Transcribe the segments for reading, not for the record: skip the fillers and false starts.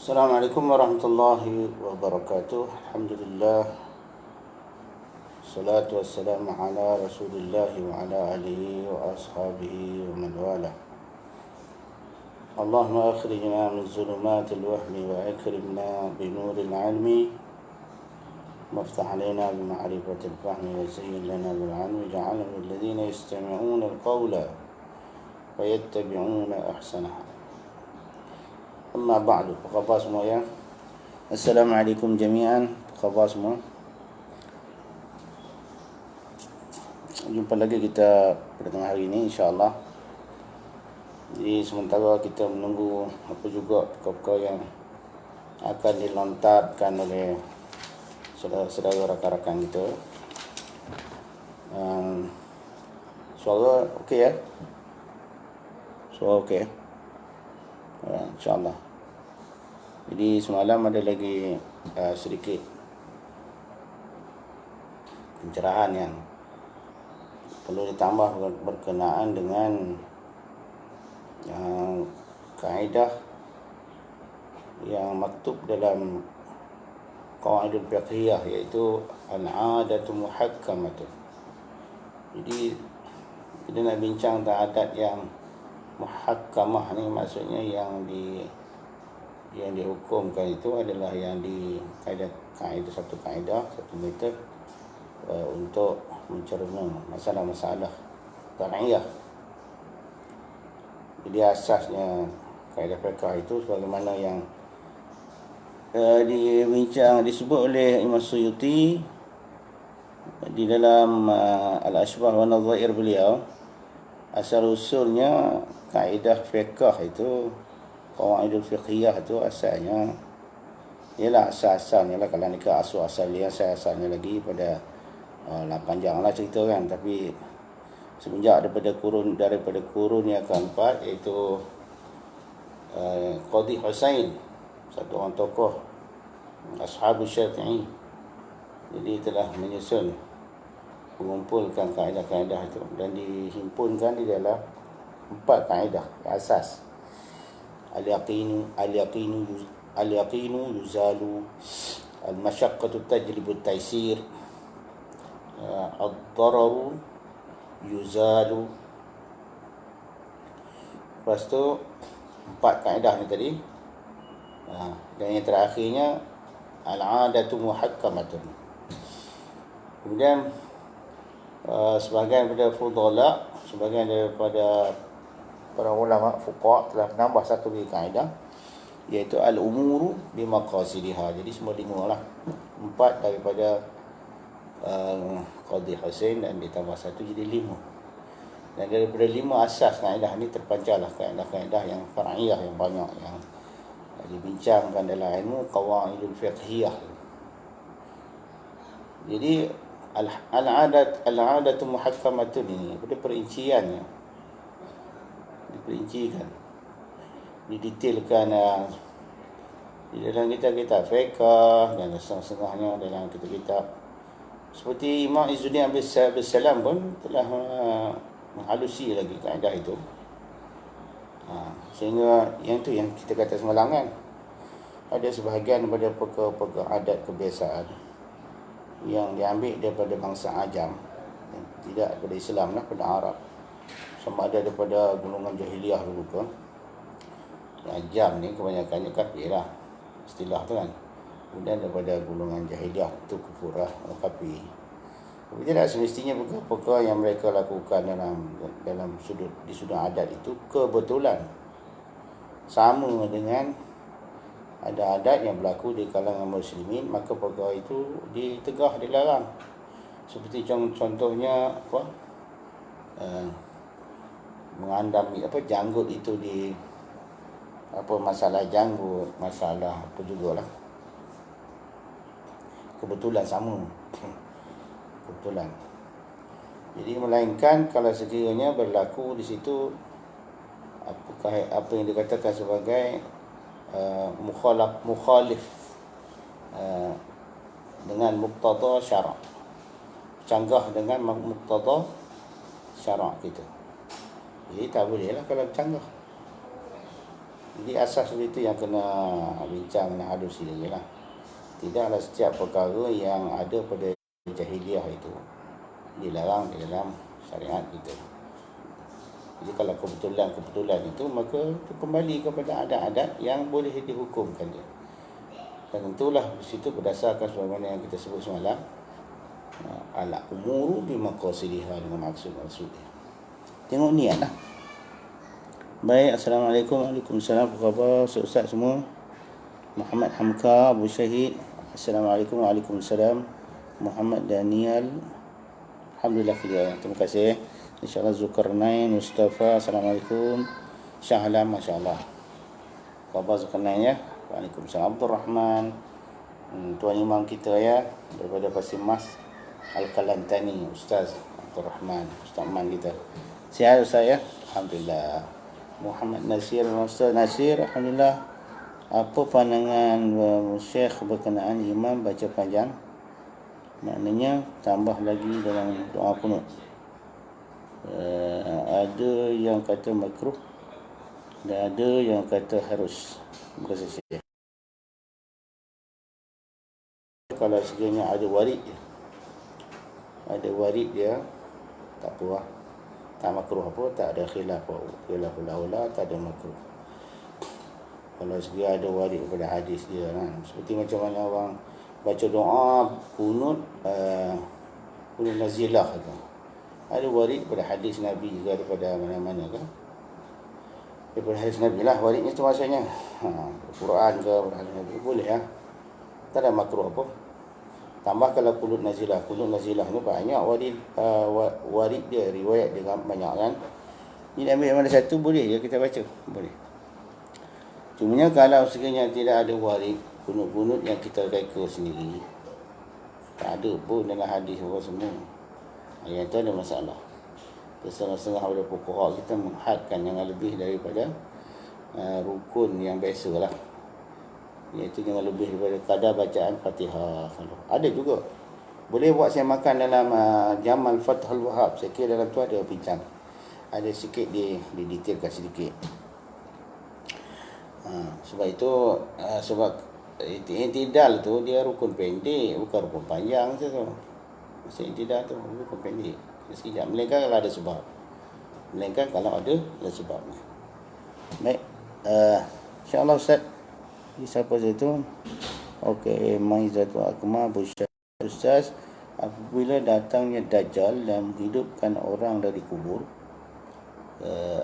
Assalamualaikum warahmatullahi wabarakatuh. Alhamdulillah. Salatu wassalamu ala Rasulillah wa ala alihi wa ashabihi wa man wala. Allahumma akhrijna min zulumatil wahmi wa akrimna bi nuril ilmi. وافتح علينا بمعرفة الفهم وزين لنا بالعلم واجعلنا من الذين يستمعون القول ويتبعون أحسنه. Amma ba'du. Apa khabar semua ya? Assalamualaikum jami'an. Apa khabar semua? Jumpa lagi kita pada tengah hari ini insya-Allah. Jadi sementara kita menunggu apa juga perkara yang akan dilontarkan oleh saudara-saudara rakan-rakan kita. Suara okey ya? Suara okey ya? InsyaAllah. Jadi semalam ada lagi sedikit pencerahan yang perlu ditambah berkenaan dengan kaedah yang maktub dalam qawaidul fiqhiyah, iaitu al-'adatu muhakkamatun. Jadi kita nak bincang tentang adat yang muhakkamah ni, maksudnya yang dihukumkan itu adalah yang di kaedah satu metod untuk mencerna masalah-masalah syar'iyah. Jadi asasnya kaedah fiqh itu sebagaimana yang disebut oleh Imam Suyuti di dalam Al-Ashbah wa Nadhair beliau. Asal usulnya kaedah fiqh itu, qawaidul fiqhiyah itu asalnya ialah asal-asalnya lah, kalau nikah asal dia asalnya lagi pada panjang lah cerita kan, tapi semenjak daripada kurun yang keempat, iaitu Qadhi Husain, satu orang tokoh Ashabus Syafi'i, jadi telah menyusun, mengumpulkan kaedah-kaedah itu dan dihimpunkan di dalam 4 kaedah asas. Al-yaqinu yuzalu, al-masyaqqatu tajlibu at-taysir, ad-dararu yuzalu. Lepas tu 4 kaedah ni tadi. Dan yang terakhirnya al-'adatu muhakkamatun. Kemudian sebahagian daripada fudala, sebahagian daripada para ulama fuqaha telah menambah satu lagi kaedah, iaitu al-umuru bimaqasidiha. Jadi semua 5 lah, 4 daripada Qadhi Husain dan ditambah 1 jadi 5. Dan daripada 5 asas kaedah ni terpancarlah kaedah-kaedah yang far'iyah yang banyak yang dibincangkan dalam ilmu qawaidul fiqhiyah. Jadi al-'adatu muhakkamatun ini pada perinciannya, diperincikan, didetailkan di dalam kitab-kitab fiqh dan setengahnya dalam kitab-kitab seperti Imam Izzuddin Abdul Salam pun telah menghalusi lagi kaedah itu. Sehingga yang tu yang kita kata semalam kan, ada sebahagian daripada perkara adat kebiasaan yang diambil daripada bangsa Ajam, tidak daripada Islam lah, pada Arab, sama ada daripada golongan jahiliah dulu ke. Ajam ni kebanyakannya kafir lah, istilah tu kan. Kemudian daripada golongan jahiliah itu kufur lah, kafir. Tapi tidak semestinya perkara yang mereka lakukan dalam di sudut adat itu kebetulan sama dengan ada adat yang berlaku di kalangan muslimin, maka perkara itu ditegah, dilarang. Seperti contohnya mengandam janggut itu di masalah janggut, masalah apa jugalah, kebetulan sama. Kebetulan. Jadi melainkan kalau sekiranya berlaku di situ apa yang dikatakan sebagai mukhalif dengan muqtada syarak, canggah dengan muqtada syarak kita. Jadi tak boleh lah kalau canggah. Jadi asas itu yang kena bincang dengan halus ini lah. Tidaklah setiap perkara yang ada pada jahiliah itu dilarang di dalam syariat kita. Jadi kalau kebetulan itu, maka itu kembali kepada adat-adat yang boleh dihukumkan dia. Dan tentulah di situ berdasarkan sebagaimana yang kita sebut semalam, ala umuru bimaqasidiha, dengan maksud dia. Tengok niat lah. Baik, Assalamualaikum. Waalaikumsalam. Apa khabar Ustaz semua? Muhammad Hamka, Abu Syahid. Assalamualaikum. Waalaikumsalam. Muhammad Daniel. Alhamdulillah kalian. Terima kasih. InsyaAllah Zulkarnain, Mustafa. Assalamualaikum. Syahlam, Masya Allah. Khabar Zulkarnain ya. Waalaikumsalam. Abdul Rahman. Tuan Imam kita ya, daripada Pasir Mas Al-Kalantani, Ustaz Abdul Rahman, Ustaz Man kita. Sihat Ustaz ya? Alhamdulillah. Muhammad Nasir, Ustaz Nasir, Alhamdulillah. Apa pandangan Syekh berkenaan imam baca panjang? Maknanya tambah lagi dalam doa kunut. Ada yang kata makruh dan ada yang kata harus. Terima kasih Syekh. Kalau sekiranya ada warid dia, tak apa lah. Tak makruh apa, tak ada khilaf ulama, tak ada makruh. Kalau sekiranya ada warid pada hadis dia kan, seperti macam mana orang baca doa kunut nazilah tu, ada warid pada hadis Nabi juga, daripada mana-mana kan, daripada hadis Nabi lah waridnya tu maksudnya, Quran ke hadis Nabi boleh ya, tak ada makruh apa. Tambah kalau kunut nazilah ni banyak warid dia, riwayat dia banyak kan. Ini ambil mana satu boleh je kita baca, boleh. Cumanya kalau sekiranya tidak ada warid, kunut-kunut yang kita reka sendiri, tak ada pun dalam hadis apa semua, yang itu ada masalah. Setengah-setengah pada pokok kita menghadkan yang lebih daripada rukun yang biasa lah, iaitu jangan lebih daripada kadar bacaan Fatihah. Ada juga boleh buat saya makan dalam Jamal Fathul Wahab. Saya kira dalam tu ada bincang, ada sikit didetailkan sedikit. Sebab itu sebab i'tidal tu dia rukun pendek, bukan rukun panjang tu. Maksud i'tidal tu rukun pendek sekejap, melainkan kalau ada sebab, sebabnya. Baik, insyaAllah Ustaz. Siapa itu? Okey, Maizatul Akmal Ustaz, apabila datangnya Dajjal dan menghidupkan orang dari kubur,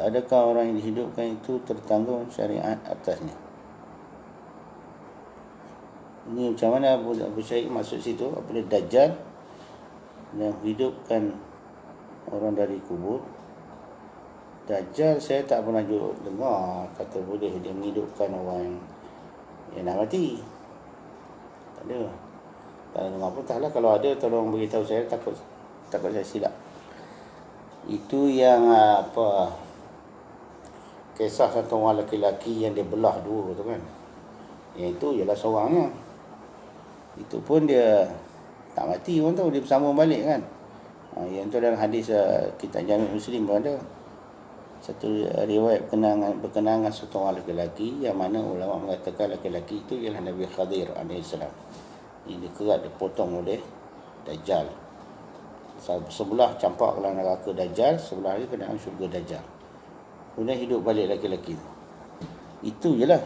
adakah orang yang dihidupkan itu tertanggung syariat atasnya? Ini macam mana Abu Syahid maksud situ? Apabila Dajjal dan menghidupkan orang dari kubur, Dajjal saya tak pernah dengar kata boleh dia menghidupkan orang yang nak mati. Tak ada. Tak ada dengar pun. Taklah, kalau ada tolong beritahu saya, takut saya silap. Itu yang kisah satu orang lelaki yang dia belah dua tu kan. Yang itu ialah seorangnya. Itu pun dia tak mati pun tahu, dia bersambung balik kan. Yang tu dalam hadis kitab Jami' Muslim pun ada. Satu riwayat berkenaan satu orang lelaki yang mana ulama mengatakan lelaki itu ialah Nabi Khadir AS. Ini kerat dipotong oleh Dajjal. Sebelah campak dalam neraka Dajjal, sebelah lagi ke dalam syurga Dajjal. Kemudian hidup balik lelaki itu. Itu je lah.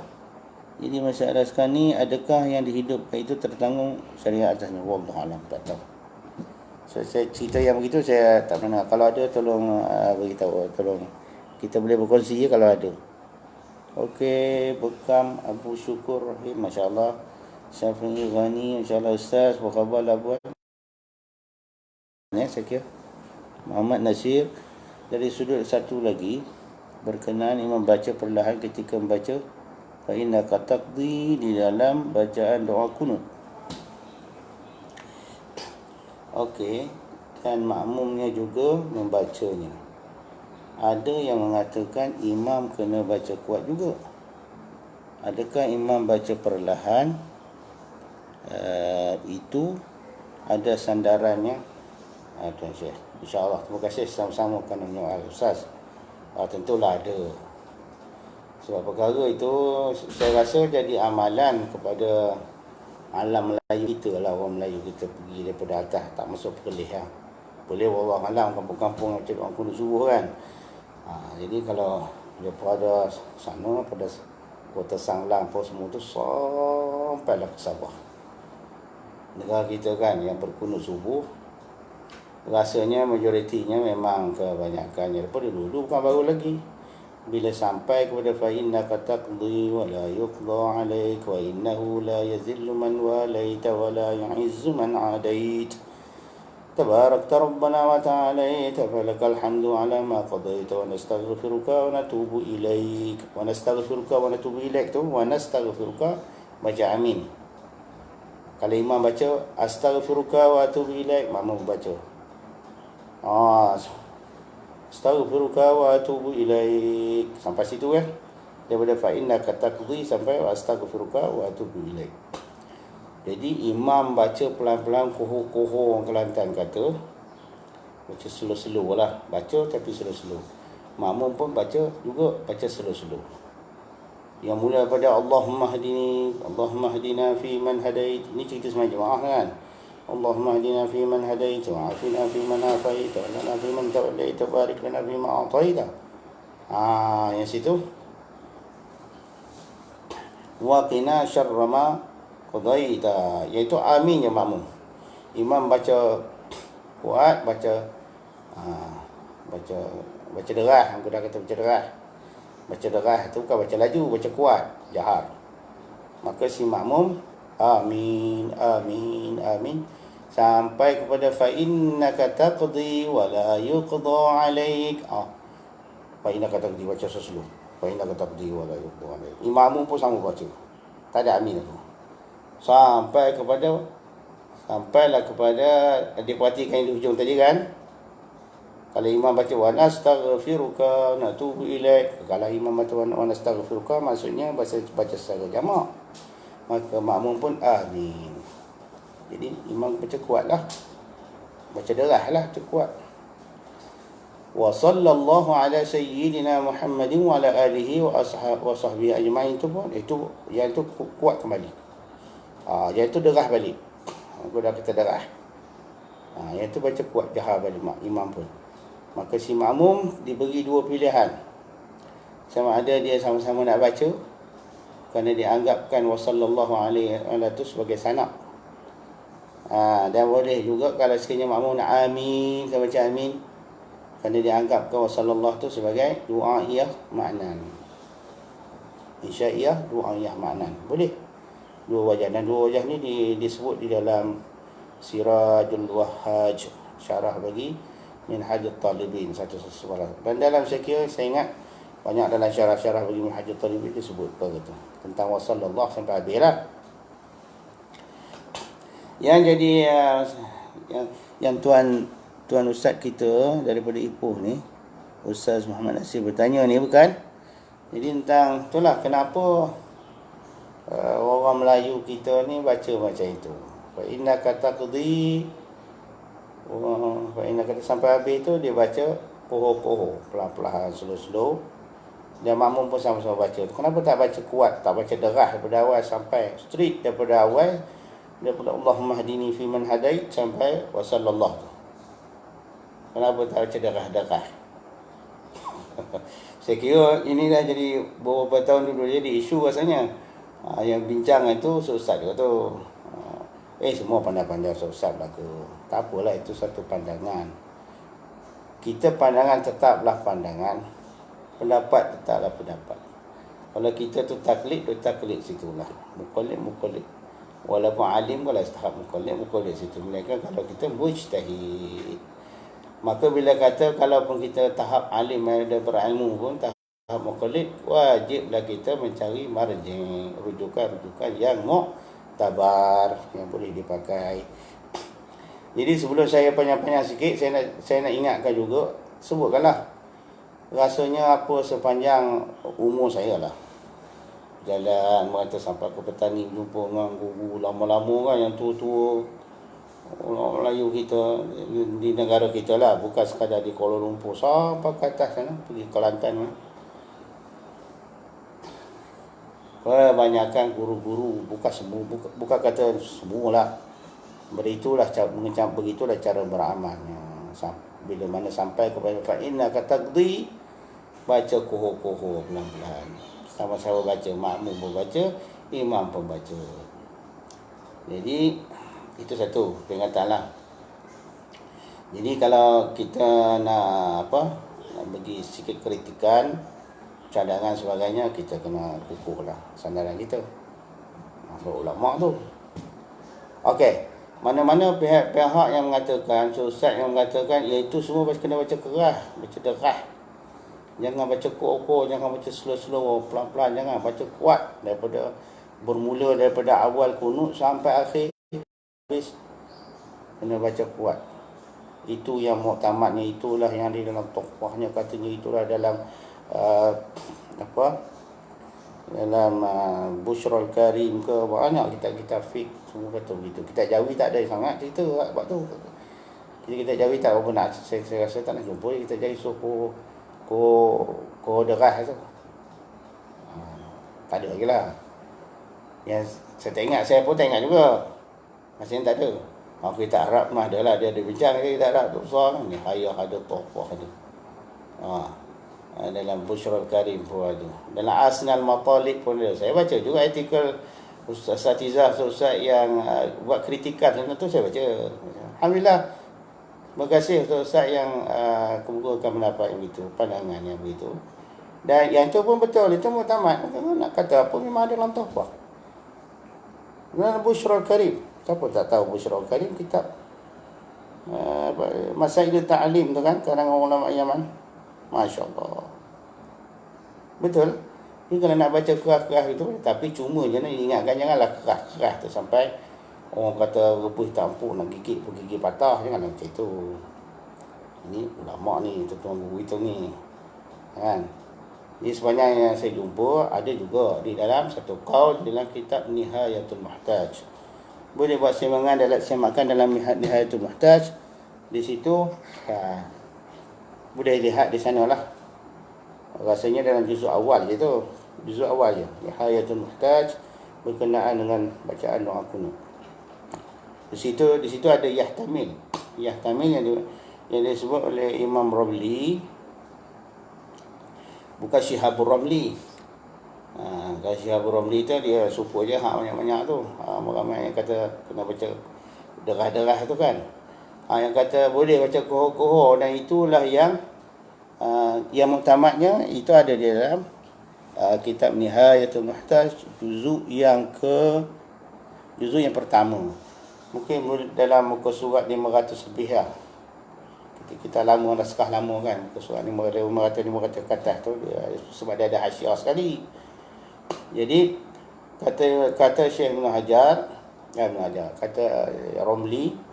Jadi masalah sekarang ni, adakah yang dihidupkan itu tertanggung syariat atasnya? Wallahualam, tak tahu. Saya cerita yang begitu saya tak pernah. Kalau ada tolong beritahu, tolong. Kita boleh berkongsi je kalau ada. Okey, Bekam Abu Syukur Rahim, Masya Allah. Syafi'i Ghani, Masya Allah Ustaz. Apa khabar lah buat? Saya kira Muhammad Nasir. Dari sudut satu lagi, berkenaan imam baca perlahan ketika membaca fa innaka taqdi di dalam bacaan doa kunut. Okey, dan makmumnya juga membacanya. Ada yang mengatakan imam kena baca kuat juga. Adakah imam baca perlahan itu ada sandarannya? Tuan Syekh, InsyaAllah. Terima kasih sama-sama kerana menyoal Ustaz. Tentulah ada. Sebab perkara itu saya rasa jadi amalan kepada alam Melayu kita lah. Orang Melayu kita pergi daripada atas, tak masuk Perlis lah. Boleh orang alam kampung-kampung macam orang kuno subuh kan. Jadi kalau daripada sana, pada Kota Sanglang apa semua tu sampailah ke Sabah. Negara kita kan yang berkunut subuh, rasanya majoritinya memang kebanyakannya daripada dulu, bukan baru lagi. Bila sampai kepada fa innaka taqdi wa la yuqda 'alaik wa innahu la yazillu man walaita wa la yu'izzu man 'adait. تباركت ربنا وتعاليت فلك الحمد على ما قضيت ونستغفرك ونتوب إليك ونستغفرك baca amin. Kalau imam baca astaghfiruka wa atubu ilaik, makmum baca astaghfiruka wa atubu ilaik, sampai situ kan. Daripada fa innaka taqdi sampai astaghfiruka wa atubu ilaik. Jadi imam baca pelan-pelan, koho-koho orang Kelantan kata. Baca slow-slow lah. Baca tapi slow-slow. Makmum pun baca juga, baca slow-slow. Yang mula daripada Allahumma hadina fi man hadait. Ini cerita semua jemaah kan. Allahumma hadina fi man hadait wa afina fi man afait wa lana fi man tawallait wa barik lana fi ma ataita. Yang situ. Wa qina syarra ma qadaita, iaitu amin yang makmum. Imam baca kuat, baca derah. Aku dah kata baca derah. Baca derah tu bukan baca laju, baca kuat, jahar. Maka si makmum amin, amin, amin sampai kepada fa innaka taqdi wa la yuqda 'alaik. Fa innaka taqdi baca slow. Fa innaka taqdi wa la yuqda 'alaik. Imam pun sama baca. Tak ada amin tu. Sampailah kepada dia perhatikan di hujung tadi kan. Kalau imam baca wa nastaghfiruka natubu ilaik, kalau imam baca wa nastaghfiruka maksudnya baca secara jamak, maka makmum pun amin. Jadi imam baca kuatlah, baca derahlah cukup kuat. Wa sallallahu ala sayyidina Muhammadin wa ala alihi wa sahbihi ajma'in, itu pun yang itu kuat kembali. Yang itu derah balik. Aku dah kata derah. Yang itu baca kuat jahar balik imam pun. Maka si makmum diberi dua pilihan. Sama ada dia sama-sama nak baca, kerana dianggapkan wasallallahu alaihi wasallam itu sebagai sanak. Dan boleh juga kalau sekiranya makmum nak amin, kan baca amin, kerana dianggapkan wasallallahu itu sebagai du'aiyah ma'nan. Insya'iyah du'aiyah ma'nan. Boleh. Dua wajah, dan dua wajah ni disebut di dalam Sirajul Wahhaj, syarah bagi Minhajul Talibin, satu sesuatu. Dan dalam saya ingat banyak dalam syarah-syarah bagi Minhajul Talibin disebut begitu tentang wasallallahu sampai habis lah. Yang jadi yang tuan ustaz kita daripada Ipoh ni, Ustaz Muhammad Nasir bertanya ni bukan. Jadi tentang itulah kenapa orang Melayu kita ni baca macam itu. Fa innaka taqdi, fa innaka sampai habis tu dia baca poho-poho, pelan-pelan, slow-slow. Dan makmum pun sama-sama baca. Kenapa tak baca kuat, tak baca derah daripada awal sampai straight daripada awal, daripada Allahumma hadini fi man hadait sampai wa sallallahu. Kenapa tak baca derah-derah? Saya kira ini dah jadi beberapa tahun dulu jadi isu rasanya. Yang bincang itu Ustaz dia tu semua pandai-pandai Ustaz lah ke. Tak apalah, itu satu pandangan. Kita pandangan tetaplah pandangan, pendapat tetaplah pendapat. Kalau kita tu taklid situlah. Muqallid. Walaupun alim kalau tahap muqallid situ. Mereka kalau kita mujtahid. Maka bila kata kalaupun kita tahap alim dan berilmu pun tahap muqallid, wajiblah kita mencari marji', rujukan yang muktabar, yang boleh dipakai. Jadi sebelum saya panjang-panjang sikit, saya nak ingatkan juga, sebutkanlah rasanya apa sepanjang umur saya lah. Jalan merata sampai ke petani, jumpa dengan guru lama-lama kan, yang tua-tua, orang Melayu kita di negara kita lah, bukan sekadar di Kuala Lumpur, sampai ke atas sana, pergi Kelantan. Kebanyakan guru-guru, bukan kata semualah, begitulah cara beramalnya. Bila mana sampai kepada fa'inna kataqdi, baca koho-koho pelan-pelan. Sama-sama baca, makmum pun baca, imam pun baca. Jadi itu satu peringatan lah. Jadi kalau kita nak bagi sikit kritikan, cadangan sebagainya, kita kena kukuh lah sandaran kita. Ulama tu. Okey, mana-mana pihak-pihak yang mengatakan, ustaz yang mengatakan, iaitu semua kena baca keras, baca derah. Jangan baca kokoh, jangan baca slow-slow, pelan-pelan, jangan baca kuat daripada bermula daripada awal kunut sampai akhir habis, kena baca kuat. Itu yang muktamadnya, itulah yang di dalam tokohnya katanya, itulah dalam dalam Bushrul Karim ke banyak kitab-kitab fiqh semua kata begitu. Kitab Jawi tak ada sangat cerita sebab tu. Jadi kitab Jawi tak apa nak, saya rasa tak nak jumpa kitab Jawi suruh ko derah tu. Tak ada lagi lah. Yang saya tak ingat, saya pun tak ingat juga. Masih tak ada. Kitab Arab mah ada lah, dia ada bincang kitab Arab tu besar ni, hayah ada, tohfah ada. Dalam Bushrul Karim pun ada. Dalam Asnal Matalib pun ada. Saya baca juga artikel Ustaz yang buat kritikan tentang tu, saya baca. Alhamdulillah. Terima kasih Ustaz yang kemukakan pendapat yang begitu, pandangan yang begitu. Dan yang tu pun betul, itu muktamad. Nak kata apa, memang ada dalam tohfah. Dalam Bushrul Karim. Siapa tak tahu Bushrul Karim, kitab Masailul Ta'lim tu kan, karangan ulama Yaman. Masya Allah. Betul. Ni kalau nak baca keras-keras itu, tapi cuma je nak ingatkan, janganlah keras-keras tu sampai orang kata rebus tampuk nak gigit pun gigi patah, jangan macam itu. Ini ulama ni, tuan guru itu ni. Kan? Ini sebenarnya yang saya jumpa ada juga di dalam satu qaul dalam kitab Nihayatul Muhtaj. Boleh buat semakan dalam Nihayatul Muhtaj. Di situ boleh lihat di sana lah. Rasanya dalam juzuk awal je tu. Juzuk awal je. Nihayatul Muhtaj berkenaan dengan bacaan doa kunut. Di situ ada yahtamil. Yahtamil yang disebut oleh Imam Ramli. Bukan Syihabur Ramli. Kalau Syihabur Ramli tu dia suku je hak banyak-banyak tu. Ramai yang kata kena baca derah-derah tu kan. Yang kata boleh baca koho-koho, dan itulah yang muktamadnya itu ada di dalam kitab Nihayatul Muhtaj, juzuk yang pertama. Mungkin dalam muka surat 500 lebih lah. Kita lama, naskah lama kan, muka surat 500 ke atas tu sebab dia ada hasyiah sekali. Jadi kata Syekh Ibn Hajar, kata Ramli,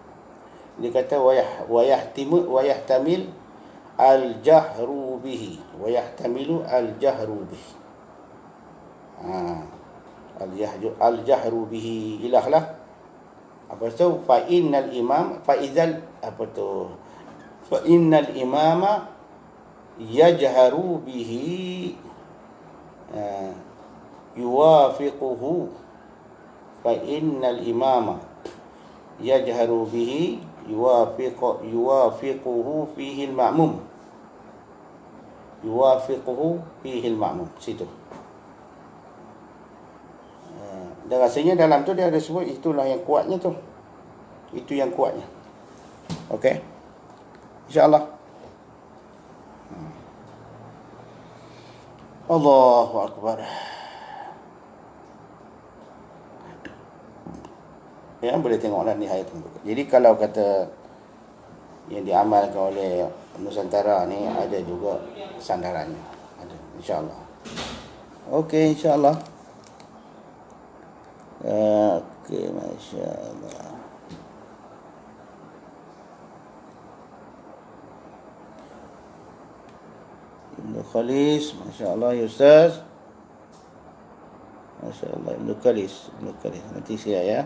dia kata wayahtamil al-jahru bihi, wayahtamilu al-jahru bihi. Al-jahru bihi ilahlah. Apa tu? Fa innal imama yajharu bihi yuwafiquhu. Fa innal imama yajharu bihi yuwafiquhu fihi al-ma'mum. Yuwafiquhu fihi al-ma'mum. Situ. Dan rasanya dalam tu dia ada sebut itulah yang kuatnya tu. Itu yang kuatnya. Okey. InsyaAllah. Allahu Akbar. Ya, boleh tengoklah Nihayat. Jadi kalau kata yang diamalkan oleh Nusantara ni, ada juga sandarannya. Ada, insyaAllah. Okey, insyaAllah. Okey, Masya Allah. Ibn Khalis, Masya Allah, ya Ustaz. Masya Allah, Ibn Khalis. Nanti saya ya.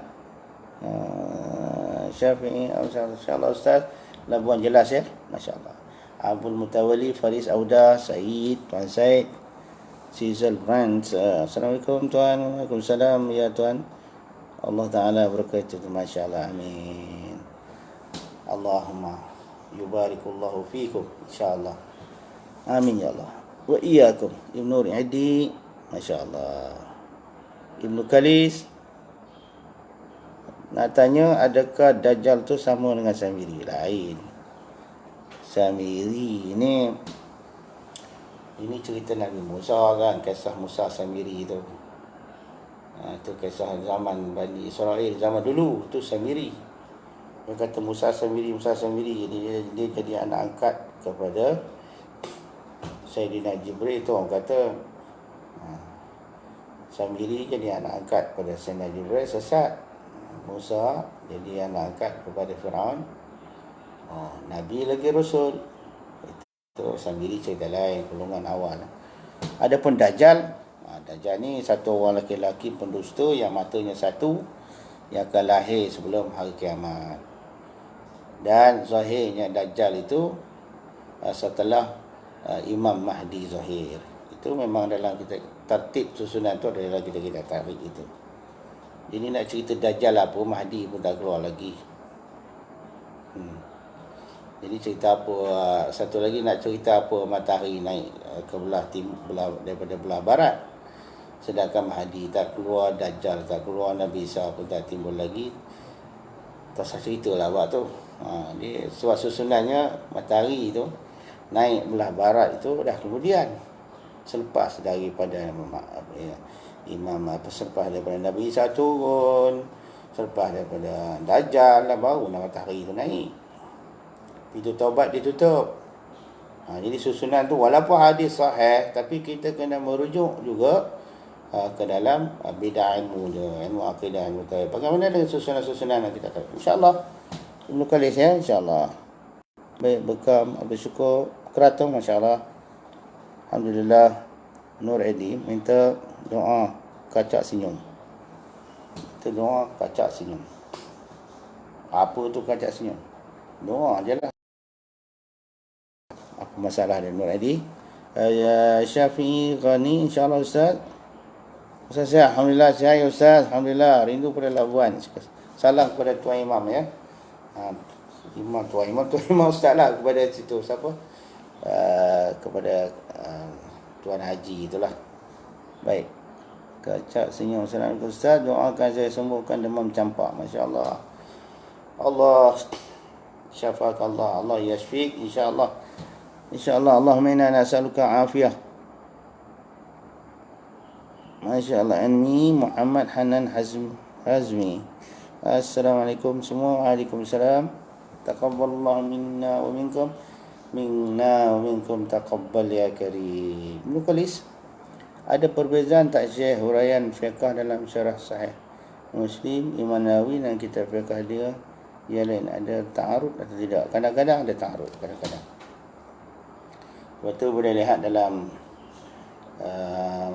Syafi'i, insyaAllah Ustaz. Labuan jelas ya, Masya Allah. Abdul Mutawali, Faris Auda, Said, Tuan Said, Cecil Brands. Assalamualaikum tuan. Waalaikumsalam ya tuan. Allah Ta'ala berkaitu. Masya Allah. Amin. Allahumma yubarikullahu fikum. InsyaAllah. Amin ya Allah. Wa iyyakum. Ibn Nur Adi. Masya Allah. Ibnu Kalis. Nak tanya, adakah Dajjal tu sama dengan Samiri? Lain. Samiri ini cerita Nabi Musa kan, kisah Musa Samiri tu. Itu kisah zaman Bani Israel, zaman dulu. Itu Samiri. Dia kata Musa Samiri. Dia jadi anak angkat kepada Sayyidina Jibril. Itu orang kata Samiri jadi anak angkat kepada Sayyidina Jibril, sesat. Musa jadi anak angkat kepada Firaun. Nabi lagi Rasul. Itu Samiri cerita lain, golongan awal. Adapun Dajjal, Dajjal ni satu orang lelaki pendusta yang matanya satu, yang akan lahir sebelum hari kiamat. Dan zahirnya Dajjal itu setelah Imam Mahdi zahir. Itu memang dalam kita tertib susunan tu adalah kita tarik itu. Jadi nak cerita Dajjal apa, Mahdi pun tak keluar lagi. Jadi cerita apa, satu lagi nak cerita apa, matahari naik ke daripada belah barat. Sedangkan Mahdi tak keluar, Dajjal tak keluar, Nabi Isa pun tak timbul lagi. Tak usah cerita lah buat tu. Dia sebab susunannya matahari tu naik belah barat itu dah kemudian. Selepas daripada selepas daripada Nabi Isa turun, selepas daripada Dajjal lah baru matahari tu naik. Pintu taubat ditutup. Jadi susunan tu walaupun hadis sahih, tapi kita kena merujuk juga ke dalam bid'ah ilmu dia, ilmu akidah, ilmu tauhid. Bagaimana dengan susunan-susunan yang kita tahu? InsyaAllah Ibnu Kalis ya, insyaAllah. Baik, bekam, bersyukur, keratung, masya-Allah. Alhamdulillah. Nur Edi minta doa kacak senyum. Minta doa kacak senyum. Apa tu kacak senyum? Doa je lah. Apa masalah dia Nur Edi? Syafi'i Ghani, insyaAllah Ustaz. Ustaz sihat? Alhamdulillah sihat ya Ustaz. Alhamdulillah, rindu pada Labuan. Salam kepada Tuan Imam ya. Tuan Imam Ustaz lah kepada situ. Siapa? Kepada Tuan Haji itulah. Baik. Kacak senyum. Assalamualaikum Ustaz. Doakan saya sembuhkan demam campak. Masya Allah. Allah syafak Allah. Allah yashfik. InsyaAllah. InsyaAllah. Allahumma inna nas'aluka afiyah. Masya Allah. Anmi Muhammad Hanan Hazmi. Assalamualaikum semua. Waalaikumsalam. Taqabbalallahu minna wa minkum. Minna wa minkum taqabbal ya karim. Ibnu Kalis, ada perbezaan tak Syekh huraian fiqh dalam syarah sahih Muslim, Imam Nawawi dan kitab fiqh dia yang lain, ada ta'arud atau tidak? Kadang-kadang ada ta'arud, kadang-kadang. Sebab tu boleh lihat dalam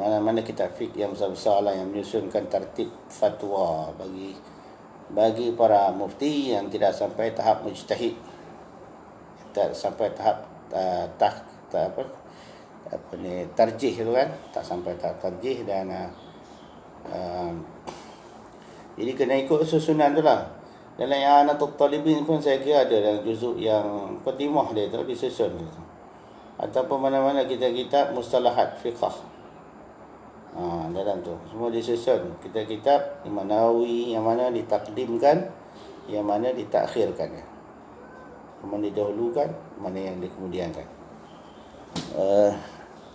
mana-mana kitab fiqh yang besar-besar lah yang menyusunkan tertib fatwa bagi para mufti yang tidak sampai tahap mujtahid, tak sampai tahap tarjih tu kan, tak sampai tahap tarjih. Dan jadi kena ikut susunan tu lah. Dalam yang Anatul Talibin pun saya kira ada dalam juzuk yang Qatimah dia tu disusun gitu. Ataupun mana-mana kitab-kitab mustalahat fiqh, dalam tu semua disusun. Kitab-kitab Imam Nawawi yang mana ditakdimkan, yang mana ditakhirkan, yang mana didahulukan, mana yang dikemudiankan.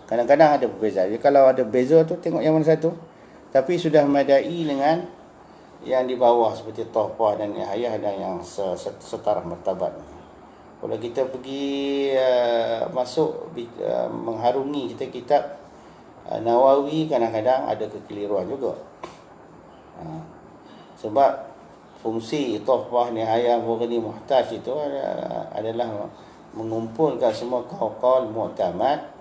Kadang-kadang ada perbezaan. Jadi kalau ada beza tu tengok yang mana satu. Tapi sudah memadai dengan yang di bawah seperti Tuhfah dan Nihayah dan yang setara martabat. Kalau kita pergi masuk mengharungi kitab Nawawi, kadang-kadang ada kekeliruan juga. Sebab fungsi Tuhfah, Nihayah, Mughni, Muhtaj itu adalah mengumpulkan semua qaul-qaul mu'tamad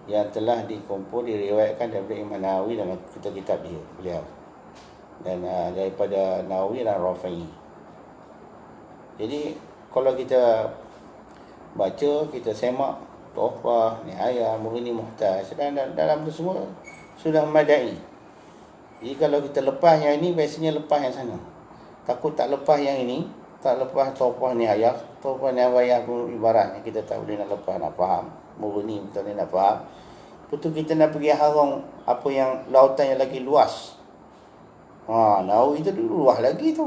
yang telah dikumpul, diriwayatkan daripada Imam Nawawi dalam kitab-kitab beliau. Dan daripada Nawawi dan Rafi'i. Jadi kalau kita baca, kita semak Tuhfah, Nihayah, Mughni Muhtaj, dan dalam tu semua sudah memadai. Jadi kalau kita lepas yang ini, biasanya lepas yang sana. Takut tak lepas yang ini, tak lepas Tuhfah, Nihayah. Tuhfah, Nihayah pun ibaratnya kita tak boleh nak lepas, nak faham. Mughni betul ni nak faham. Betul kita nak pergi harung apa yang lautan yang lagi luas. Nawawi itu dulu luas lagi tu.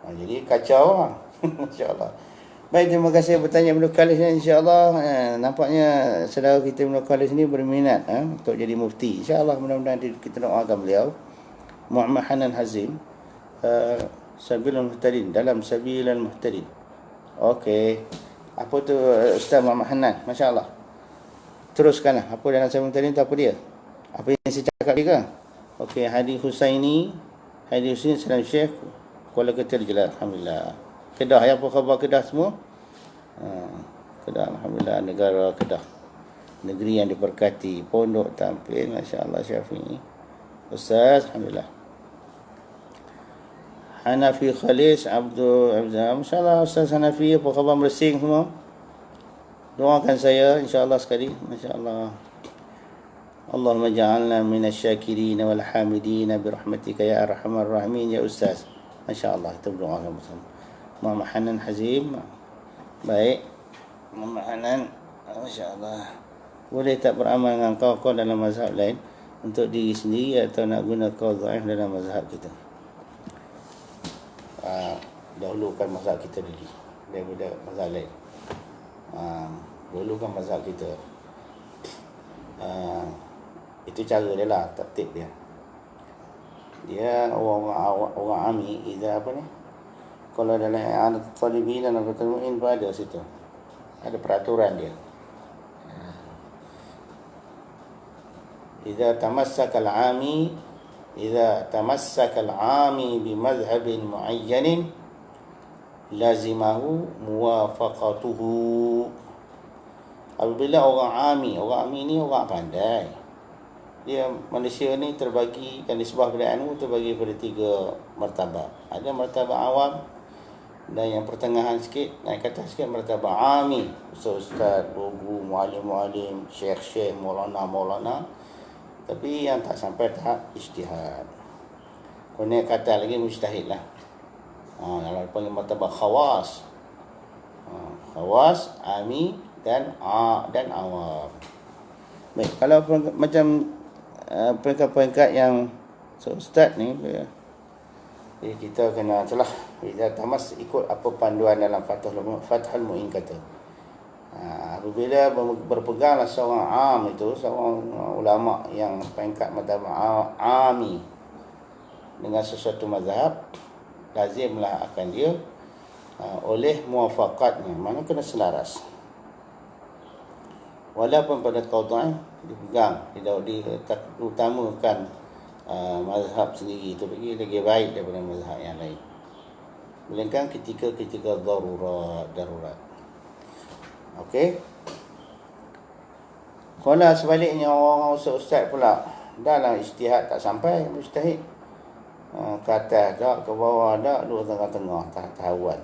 Jadi kacau lah. InsyaAllah. Baik, terima kasih bertanya Ibnu Khalis ni. InsyaAllah nampaknya saudara kita Ibnu Khalis ni berminat untuk jadi mufti. InsyaAllah mudah-mudahan kita doakan beliau. Muhammad Hanan Hazim, Sabilul Muhtadin, dalam Sabilul Muhtadin. Okey. Apa tu Ustaz Muhammad Hanan? Masya Allah. Teruskanlah. Apa dalam Sabilul Muhtadin tu apa dia? Apa yang saya cakap juga? Okey, Hadi Husaini. Hadi Husaini Salam Syekh Kuala Ketil Jelas. Alhamdulillah. Kedah, apa khabar Kedah semua? Kedah, Alhamdulillah, negara Kedah. Negeri yang diberkati. Pondok tampil, Masya Allah, Syafi'i. Ustaz, Alhamdulillah. Hanafi Khalis Abdul Abzal. Masya Allah, Ustaz Hanafi, apa khabar Mersing semua? Doakan saya, insya Allah sekali. Masya Allah. Allahumma ja'alna minasyakirin wal hamidin birahmatika ya arhamar rahimin ya Ustaz. Masya Allah, kita berdoakan bersama. Muhammad Hanan Hazim. Baik, Muhammad Hanan, Masya Allah. Boleh tak beramal dengan kau dalam mazhab lain untuk diri sendiri atau nak guna kau dhaif dalam mazhab kita? Dahulukan mazhab kita dulu daripada mazhab lain. Dahulukan mazhab kita. Itu cara dia lah, tertib dia. Dia orang ami, idza apa ni? Kalau dalam adat talibin dan adat talibin ada situ. Ada peraturan dia. Idza tamassaka al-ami bi madhhabin muayyanin lazimahu muwafaqatuhu. Apabila orang ami ni orang pandai. Dia manusia ni terbagi, kan nisbah pada ilmu terbagi pada 3 martabat. Ada martabat awam, dan yang pertengahan sikit, naik kata sikit martabat ami, ustaz, guru, muallim, syekh, maulana. Tapi yang tak sampai tahap ijtihad. Kalau naik kata lagi mujtahid lah. Kalau panggil martabat khawas. Khawas, ami dan awam. Baik, kalau macam peringkat-peringkat yang ustaz ni, jadi kita kena telah bila tamas ikut apa panduan dalam Fathul Mu'in kata. Apabila berpeganglah seorang am itu, seorang ulama yang peringkat mazhab ami dengan sesuatu mazhab, lazimlah akan dia oleh muwafaqatnya, mana kena selaras. Walaupun pada qaul dipegang, diutamakan mazhab sendiri itu lagi baik daripada mazhab yang lain. Melainkan ketika darurat. Okey. Kalau sebaliknya orang ustaz pula dalam ijtihad tak sampai mujtahid, ke atas tak, ke bawah tak, dua tengah-tengah, tahuan.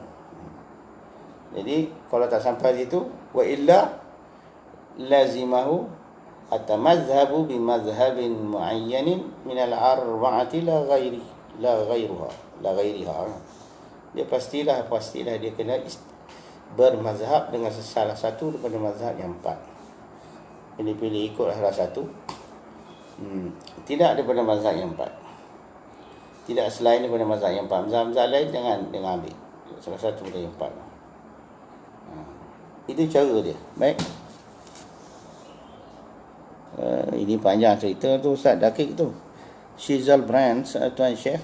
Jadi kalau tak sampai situ, wa illa lazimahu atamazhabu bimadhhabin muayyanin min al-arba'ati la ghairiha. Dia pastilah dia kena bermazhab dengan salah satu daripada mazhab yang 4. Pilih ikut salah satu. Tidak daripada mazhab yang 4. Tidak selain daripada mazhab yang 4. Mazhab lain jangan ambil salah satu daripada yang 4. Itu cara dia. Baik. Ini panjang cerita tu Ustaz Dakik tu. Shizal Brand, Tuan Syekh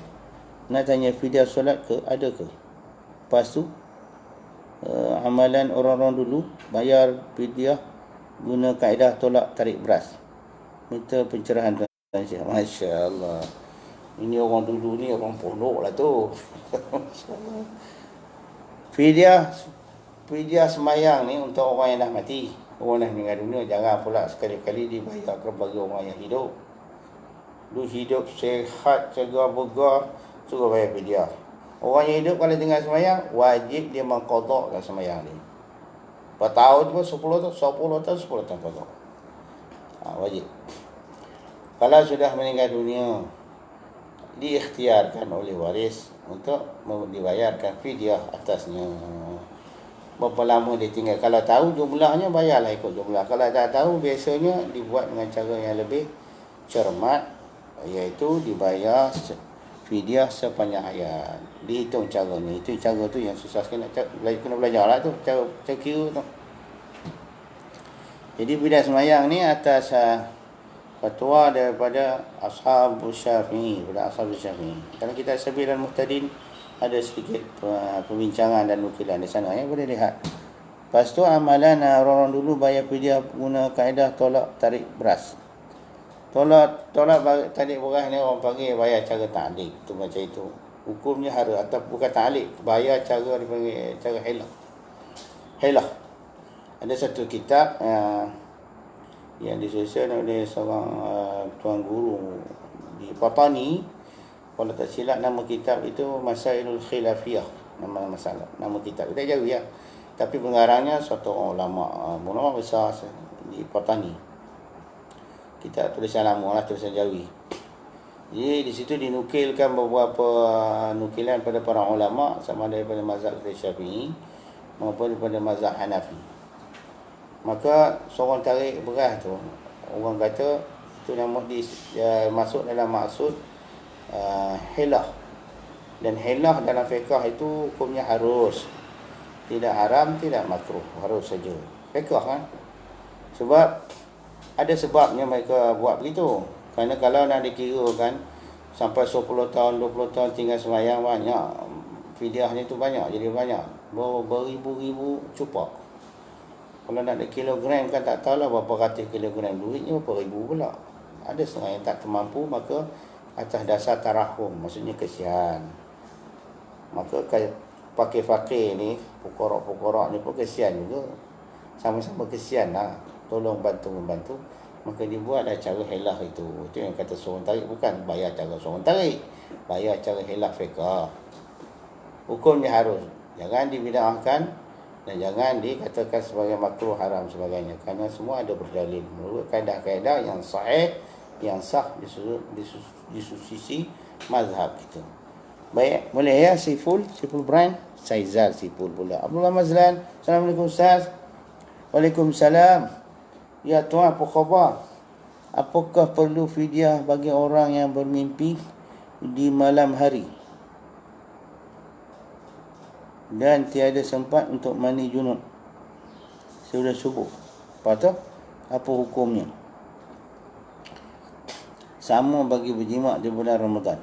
nak tanya fidyah solat ke, ada ke? Lepas tu amalan orang-orang dulu bayar fidyah guna kaedah tolak tarik beras. Minta pencerahan Tuan Syekh. Masya Allah. Ini orang dulu ni orang pondok lah tu. Fidyah semayang ni untuk orang yang dah mati. Orang dah meninggal dunia, jangan pula sekali-kali dibayarkan bagi orang yang hidup. Lu hidup sehat, segar bergar, suruh bayar fidyah. Orang yang hidup kalau tinggal semayang, wajib dia mengqadakkan semayang ni. Berapa tahun pun 10 tahun 10 tahun potong. Wajib. Kalau sudah meninggal dunia, diikhtiarkan oleh waris untuk dibayarkan fidyah atasnya. Berapa lama dia tinggal. Kalau tahu jumlahnya, bayarlah ikut jumlah. Kalau tak tahu, biasanya dibuat dengan cara yang lebih cermat, iaitu dibayar fidyah sepanjang hayat. Dihitung caranya. Itu cara tu yang susah sikit nak kena belajar lah tu. Cara kira tu. Jadi bidah semayang ni atas fatwa daripada Ashab Syafi'i. Pada Ashab Syafi'i. Kalau kita Sabil al-Muhtadin, ada sedikit perbincangan dan nukilan di sana. Boleh lihat. Lepas tu amalan orang dulu bayar fidyah guna kaedah tolak tarik beras. Tolak tarik beras ni orang panggil bayar cara ta'liq. Tu macam itu. Hukumnya harus. Atau bukan ta'liq. Bayar cara dipanggil cara hilah. Hilah. Ada satu kitab yang disusun oleh seorang tuan guru di Patani. Kalau tak silap, nama kitab itu Masailul Khilafiyah. Nama masalah. Nama kitab. Kita jauh ya. Tapi pengarangnya suatu ulama besar di Patani. Kitab tulisan lama lah, tulisan Jawi. Jadi di situ dinukilkan beberapa nukilan pada para ulama, sama daripada mazhab Syafi'i maupun daripada mazhab Hanafi. Maka seorang tarik beras tu, orang kata itu nama masuk dalam maksud hilah. Dan hilah dalam fiqh itu hukumnya harus. Tidak haram, tidak makruh, harus saja. Fiqh kan. Sebab ada sebabnya mereka buat begitu. Kerana kalau nak dikirakan sampai 10 tahun, 20 tahun tinggal sembahyang, banyak fidyahnya tu banyak, jadi banyak. Beribu-ribu cupak. Kalau nak ada kilogram kan tak tahulah berapa ratus kilogram, duitnya berapa ribu pula. Ada setengah yang tak termampu, maka atas dasar tarahum, maksudnya kesian. Maka pakai fakir ni, pokok-pokok ni pun kesian juga. Sama-sama kesian lah. Tolong bantu-membantu. Maka dibuatlah cara hilah itu. Itu yang kata seorang tarik, bukan bayar cara seorang tarik. Bayar cara hilah fiqah. Hukumnya harus. Jangan dibida'ahkan. Dan jangan dikatakan sebagai makruh, haram sebagainya. Kerana semua ada berdalil menurut kaedah-kaedah yang sahih, yang sah di sisi mazhab kita. Baik, boleh ya Siful Brian? Saizal Siful pula. Abdullah Mazlan. Assalamualaikum Ustaz. Waalaikumsalam. Ya tuan, apa khabar? Apakah perlu fidyah bagi orang yang bermimpi di malam hari dan tiada sempat untuk mandi junub sudah subuh? Lepas tu, apa hukumnya? Sama bagi berjimat di bulan Ramadan.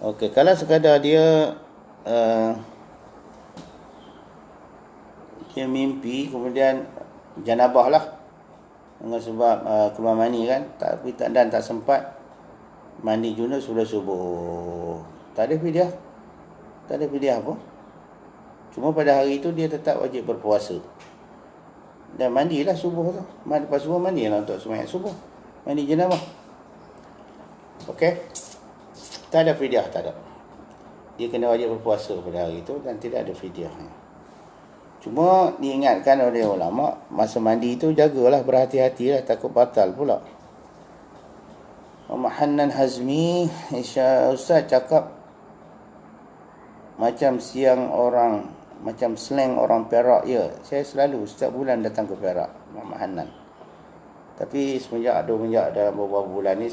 Okey, kalau sekadar dia mimpi, kemudian janabah lah, dengan sebab keluar mani kan, dan tak sempat mandi junub sudah subuh, tak ada fidyah. Tak ada fidyah apa. Cuma pada hari itu dia tetap wajib berpuasa. Dan mandilah subuh tu. Lepas subuh mandilah untuk sembahyang subuh. Mandi jenabah. Okey. Tak ada fidyah, tak ada. Dia kena wajib berpuasa pada hari itu dan tidak ada fidyah. Cuma diingatkan oleh ulama, masa mandi itu jagalah, berhati-hatilah, takut batal pula. Muhammad Hannan Hazmi, Ustaz cakap macam macam slang orang Perak. Ya, saya selalu setiap bulan datang ke Perak, Muhammad Hannan. Tapi semenjak dalam beberapa bulan ni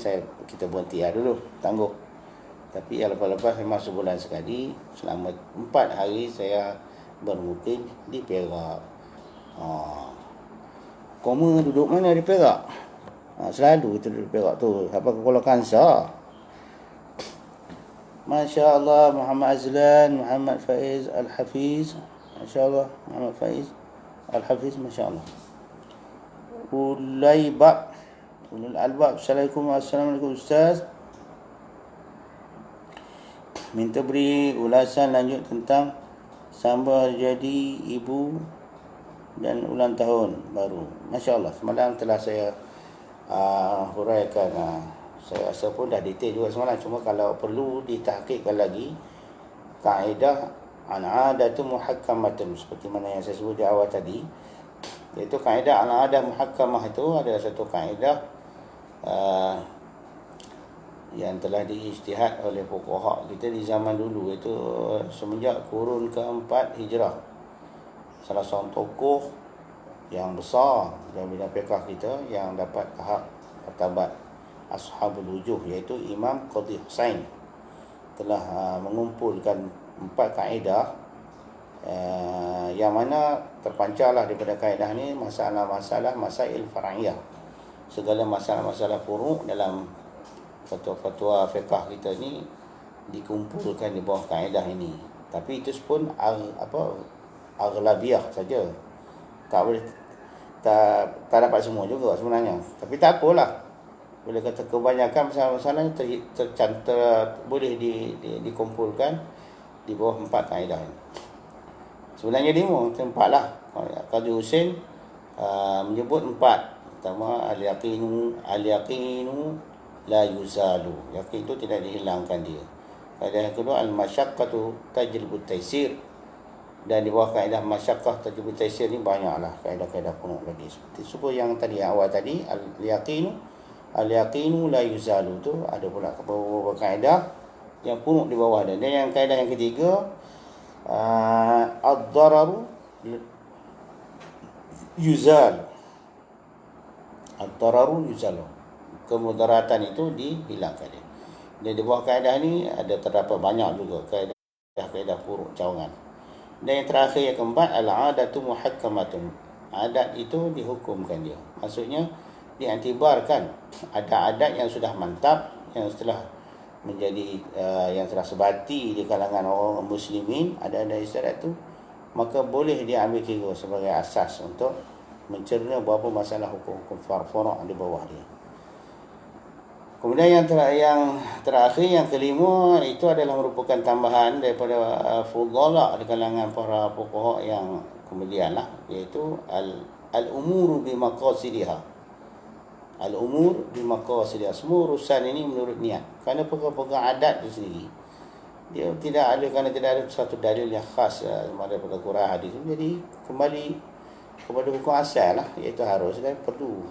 kita berhenti dulu, tangguh. Tapi yang lepas-lepas memang sebulan sekali, selama 4 hari saya bermukim di Perak. Koma duduk mana di Perak? Selalu kita duduk di Perak tu. Apa ke Kuala Kansar? Masya Allah, Muhammad Azlan, Muhammad Faiz Al-Hafiz. Masya Allah, Muhammad Faiz Al-Hafiz, Masya Allah. Ulul Albab. Assalamualaikum Ustaz. Minta beri ulasan lanjut tentang sambal jadi ibu dan ulang tahun baru. Masya Allah, semalam telah saya huraikan. Saya rasa pun dah detail juga semalam. Cuma kalau perlu ditahqiqkan lagi, kaedah Al-'adatu muhakkamatun, seperti mana yang saya sebut di awal tadi, iaitu kaedah al-'adah muhakkamah itu adalah satu kaedah yang telah diijtihad oleh fuqaha kita di zaman dulu, iaitu semenjak kurun keempat hijrah. Salah seorang tokoh yang besar dalam bidang fiqh kita yang dapat tahap martabat Ashabul Wujuh, iaitu Imam Qadhi Husain, telah mengumpulkan 4 kaedah yang mana terpancarlah daripada kaedah ni masalah-masalah masail far'iyah, segala masalah-masalah furu' dalam fatwa-fatwa fiqh kita ni dikumpulkan di bawah kaedah ini. Tapi itu pun aghlabiyah saja, tak boleh, tak dapat semua juga sebenarnya. Tapi tak apalah, boleh kata kebanyakan masalah-masalah boleh dikumpulkan di bawah 4 kaedah ini. Sebenarnya 5, 4 lah. Qadhi Husain menyebut 4. Pertama, al-yaqinu la yuzalu. Yakin itu tidak dihilangkan dia. Kaedah yang kedua, al-masyaqqatu tajlibut taysir. Dan di bawah kaedah masyaqqah tajlibut taysir ni banyaklah kaedah-kaedah penuh lagi. Seperti yang tadi, yang awal tadi, al-yaqinu la yuzalu, tu ada pula beberapa kaedah yang punuk di bawah dia. Dan yang kaedah yang ketiga, ad-dararu yuzal. Ad-dararu yuzal, kemudaratan itu dihilangkan dia. Dan di bawah kaedah ni terdapat banyak juga kaedah furu' cawangan. Dan yang terakhir, yang keempat, al-'adatu muhakkamatun. Adat itu dihukumkan dia. Maksudnya diantibarkan adat-adat yang sudah mantap, yang setelah menjadi yang telah sebati di kalangan orang muslimin, ada-ada istiadat tu, maka boleh diambil kira sebagai asas untuk mencerna beberapa masalah hukum-hukum furu' di bawah dia. Kemudian yang terakhir, yang kelima, itu adalah merupakan tambahan daripada fudala di kalangan para fuqaha yang kemudianlah, iaitu al-umuru bimaqasidiha. Al-umur bimaqasidiha, semua urusan ini menurut niat. Kerana perkara-perkara adat itu sendiri, dia tidak ada, kerana tidak ada satu dalil yang khas daripada Quran hadis. Jadi kembali kepada hukum asal lah, iaitu harus dan perlu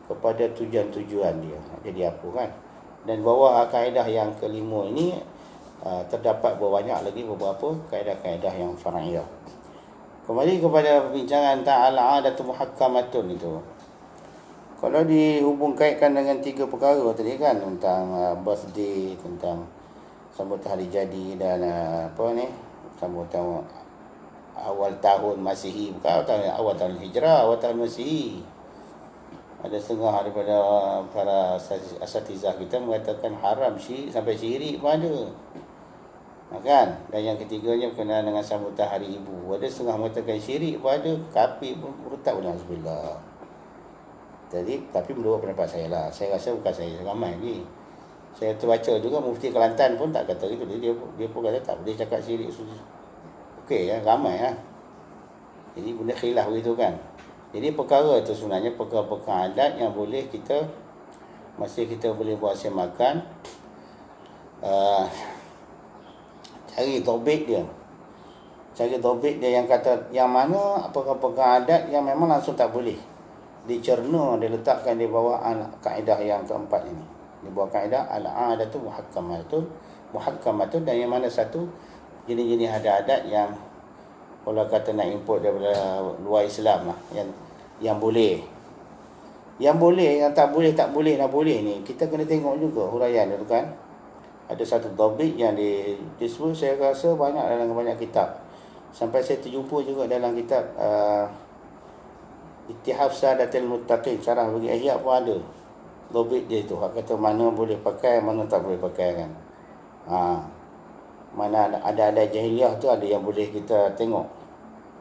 kepada tujuan-tujuan dia. Jadi apa kan? Dan bawah kaedah yang kelima ini terdapat banyak lagi beberapa kaedah-kaedah yang far'iyah. Kembali kepada perbincangan al-'adatu muhakkamatun itu. Kalau dihubung kaitkan dengan 3 perkara tadi kan, tentang birthday, tentang sambutan hari jadi, dan sambutan awal tahun Masihi, bukan awal tahun Hijrah, awal tahun Masihi. Ada setengah daripada para asatizah kita mengatakan haram sampai syirik pun ada. Kan? Dan yang ketiganya berkenaan dengan sambutan hari ibu. Ada setengah mengatakan syirik pun ada, kafir pun murtad pun, alhamdulillah. Jadi, tapi menurut pendapat saya lah. Saya rasa bukan saya ramai lagi. Saya terbaca juga Mufti Kelantan pun tak kata gitu. Dia pun kata tak boleh cakap syirik. Okey ya, ramai lah. Jadi benda khilaf begitu kan. Jadi perkara itu sebenarnya perkara-perkara adat yang boleh kita, masih kita boleh buat semakan, cari tobik dia. Cari tobik dia yang kata, yang mana perkara-perkara adat yang memang langsung tak boleh dicerna, diletakkan di bawah kaedah yang keempat ini. Di bawah kaedah al-'adatu muhakkamatun, dan yang mana satu jenis-jenis adat-adat yang kalau kata nak import daripada luar Islam lah, yang boleh. Yang boleh, yang tak boleh nak boleh ni, kita kena tengok juga huraian tu kan. Ada satu topik yang disebut, saya rasa banyak dalam banyak kitab. Sampai saya terjumpa juga dalam kitab Ittihaf Sadatil Muttaqin, syarah bagi Ihya pun ada topik dia tu, kata mana boleh pakai, mana tak boleh pakai kan. Mana ada jahiliah tu, ada yang boleh kita tengok.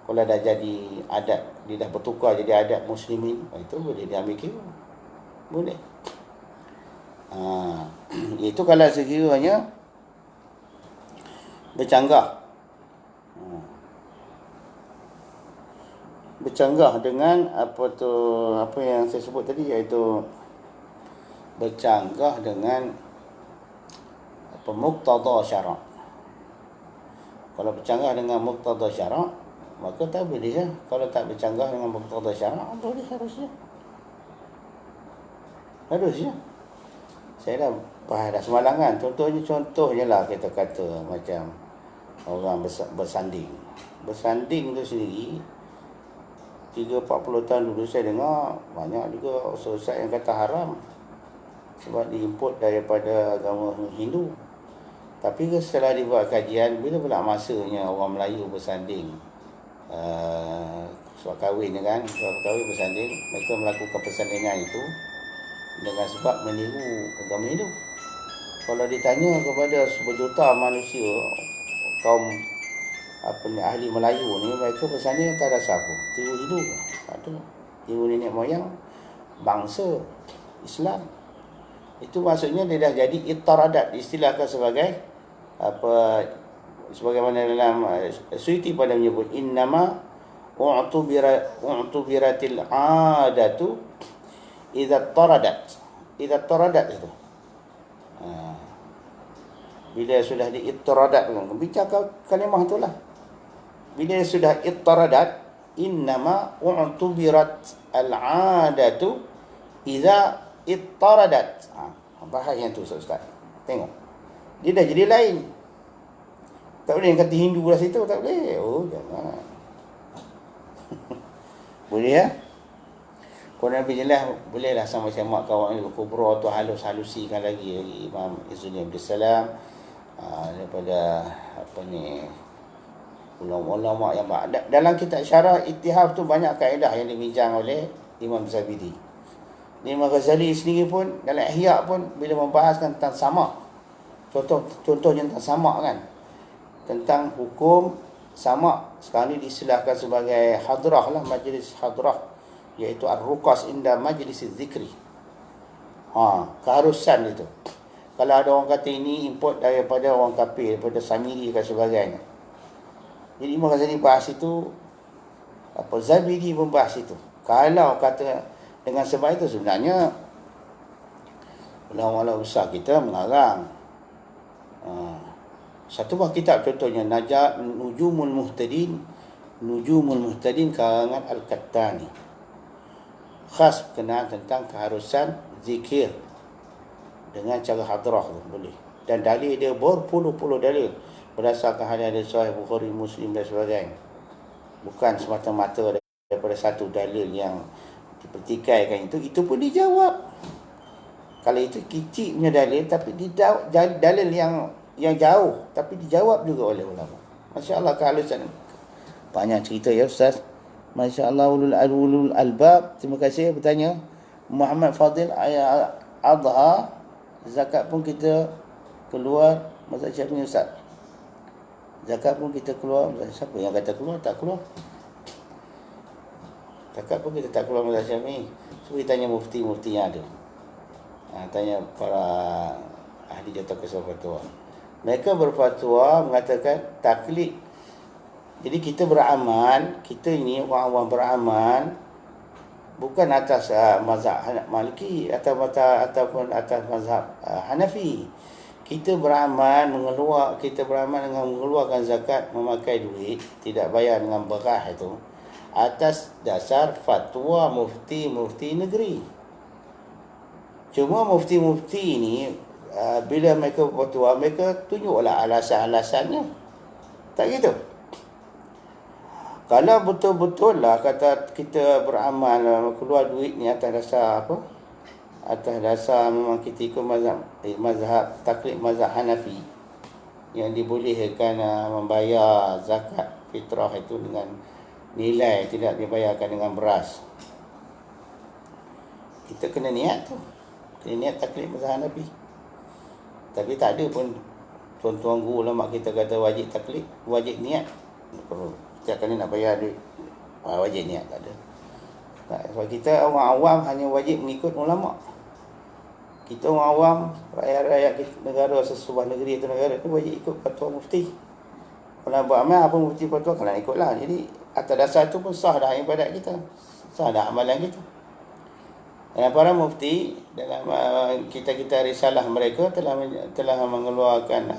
Kalau dah jadi adat, dia dah bertukar jadi adat muslimin, itu boleh diambil kira. Boleh. Itu kalau sekiranya bercanggah. Bercanggah dengan apa yang saya sebut tadi, iaitu bercanggah dengan muqtada syarak. Kalau bercanggah dengan muqtada syarak, maka tak boleh lah. Kalau tak bercanggah dengan muqtada syarak, boleh harusnya. Harusnya. Saya dah semalam kan, contohnya lah kita kata macam orang bersanding. Bersanding tu sendiri 30-40 tahun dulu saya dengar banyak juga ustaz yang kata haram sebab diimport daripada agama Hindu. Tapi setelah dibuat kajian, bila pula masanya orang Melayu bersanding sebab kahwin kan, sebab kahwin bersanding, mereka melakukan persandingan itu dengan sebab meniru agama Hindu. Kalau ditanya kepada seberjuta manusia kaum ahli Melayu ni, mereka bersanding tak ada siapa, tiru Hindu ke? Tak ada. Tiru nenek moyang bangsa Islam. Itu maksudnya dia dah jadi ittaradat, istilahkan sebagai sebagaimana dalam Suyuti pada menyebut innama u'tubiratil adatu idza taradat itu. Bila sudah diittaradat, bincang kalimah itulah. Bila sudah ittaradat, innama u'tubirat al-adatu idza ittaradat. Bahas yang tu Ustaz. Tengok. Dia dah jadi lain. Tak boleh kata Hindu lah situ, tak boleh. Oh, jangan. Boleh ya? Kalau Nabi jelas, bolehlah sama-sama kawan kubra tu halusikan lagi Imam Izzuddin Abdul Salam daripada ulama-ulama yang dalam kitab Syarah Ittihaf tu banyak kaedah yang dibincang oleh Imam Zabidi. Imam Ghazali sendiri pun dalam Ihya pun bila membahas tentang sama, contohnya tentang sama kan, tentang hukum sama, sekarang ni diistilahkan sebagai hadrah lah, majlis hadrah, iaitu ar-ruqas inda majlis zikri. Keharusan itu. Kalau ada orang kata ini import daripada orang kafir, daripada Samiri dan sebagainya. Jadi Imam Ghazali bahas itu, Zabidi membahas itu. Kalau kata dengan sebab itu, sebenarnya ulama-ulama besar kita mengarang satu buah kitab, contohnya Nujumul Muhtadin karangan Al-Kattani, khas berkenaan tentang keharusan zikir dengan cara hadrah tu boleh. Dan dalil dia berpuluh-puluh dalil berdasarkan hadis Sahih Bukhari, Muslim dan sebagainya. Bukan semata-mata daripada satu dalil yang dipertikaikan itu pun dijawab. Kalau itu kecil punya dalil, tapi dalil yang jauh, tapi dijawab juga oleh ulama. Masya-Allah kehalusan. Banyak cerita ya Ustaz. Masya-Allah ulul albab. Terima kasih bertanya. Muhammad Fadil adha zakat pun kita keluar mazhab Syafi'i Ustaz. Zakat pun kita keluar, siapa yang kata keluar? Tak keluar. Zakat pun kita tak keluar mazhab Syafi'i. So kita tanya mufti-mufti yang ada. Tanya para ahli jatuh kesal fatwa. Mereka berfatwa mengatakan taklid. Jadi kita beramal, kita ini orang-orang beramal bukan atas mazhab Maliki ataupun atas mazhab Hanafi. Kita beramal dengan mengeluarkan zakat, memakai duit, tidak bayar dengan berah itu atas dasar fatwa mufti-mufti negeri. Cuma mufti-mufti ini bila mereka berfatwa, mereka tunjuklah alasan-alasannya. Tak gitu. Kalau betul-betul lah kata kita beramal keluar duit ni atas dasar apa? Atas dasar memang kita ikut mazhab taklid mazhab Hanafi yang dibolehkan membayar zakat fitrah itu dengan nilai, tidak dibayarkan dengan beras. Kita kena niat tu. Kena niat taklid mazhab Hanafi. Tapi tak ada pun tuan-tuan guru ulama kita kata wajib taklid, wajib niat. Setiap kali nak bayar duit wajib niat, tak ada. Sebab kita orang awam hanya wajib mengikut ulama. Kita orang awam, rakyat-rakyat negara, sesebuah negeri atau negara itu wajib ikut fatwa mufti. Kalau buat amal apa mufti fatwa, kalau nak ikutlah. Jadi atas dasar itu pun sah dah ibadat kita, sah dah amalan kita. Dan para mufti dalam kita risalah mereka telah mengeluarkan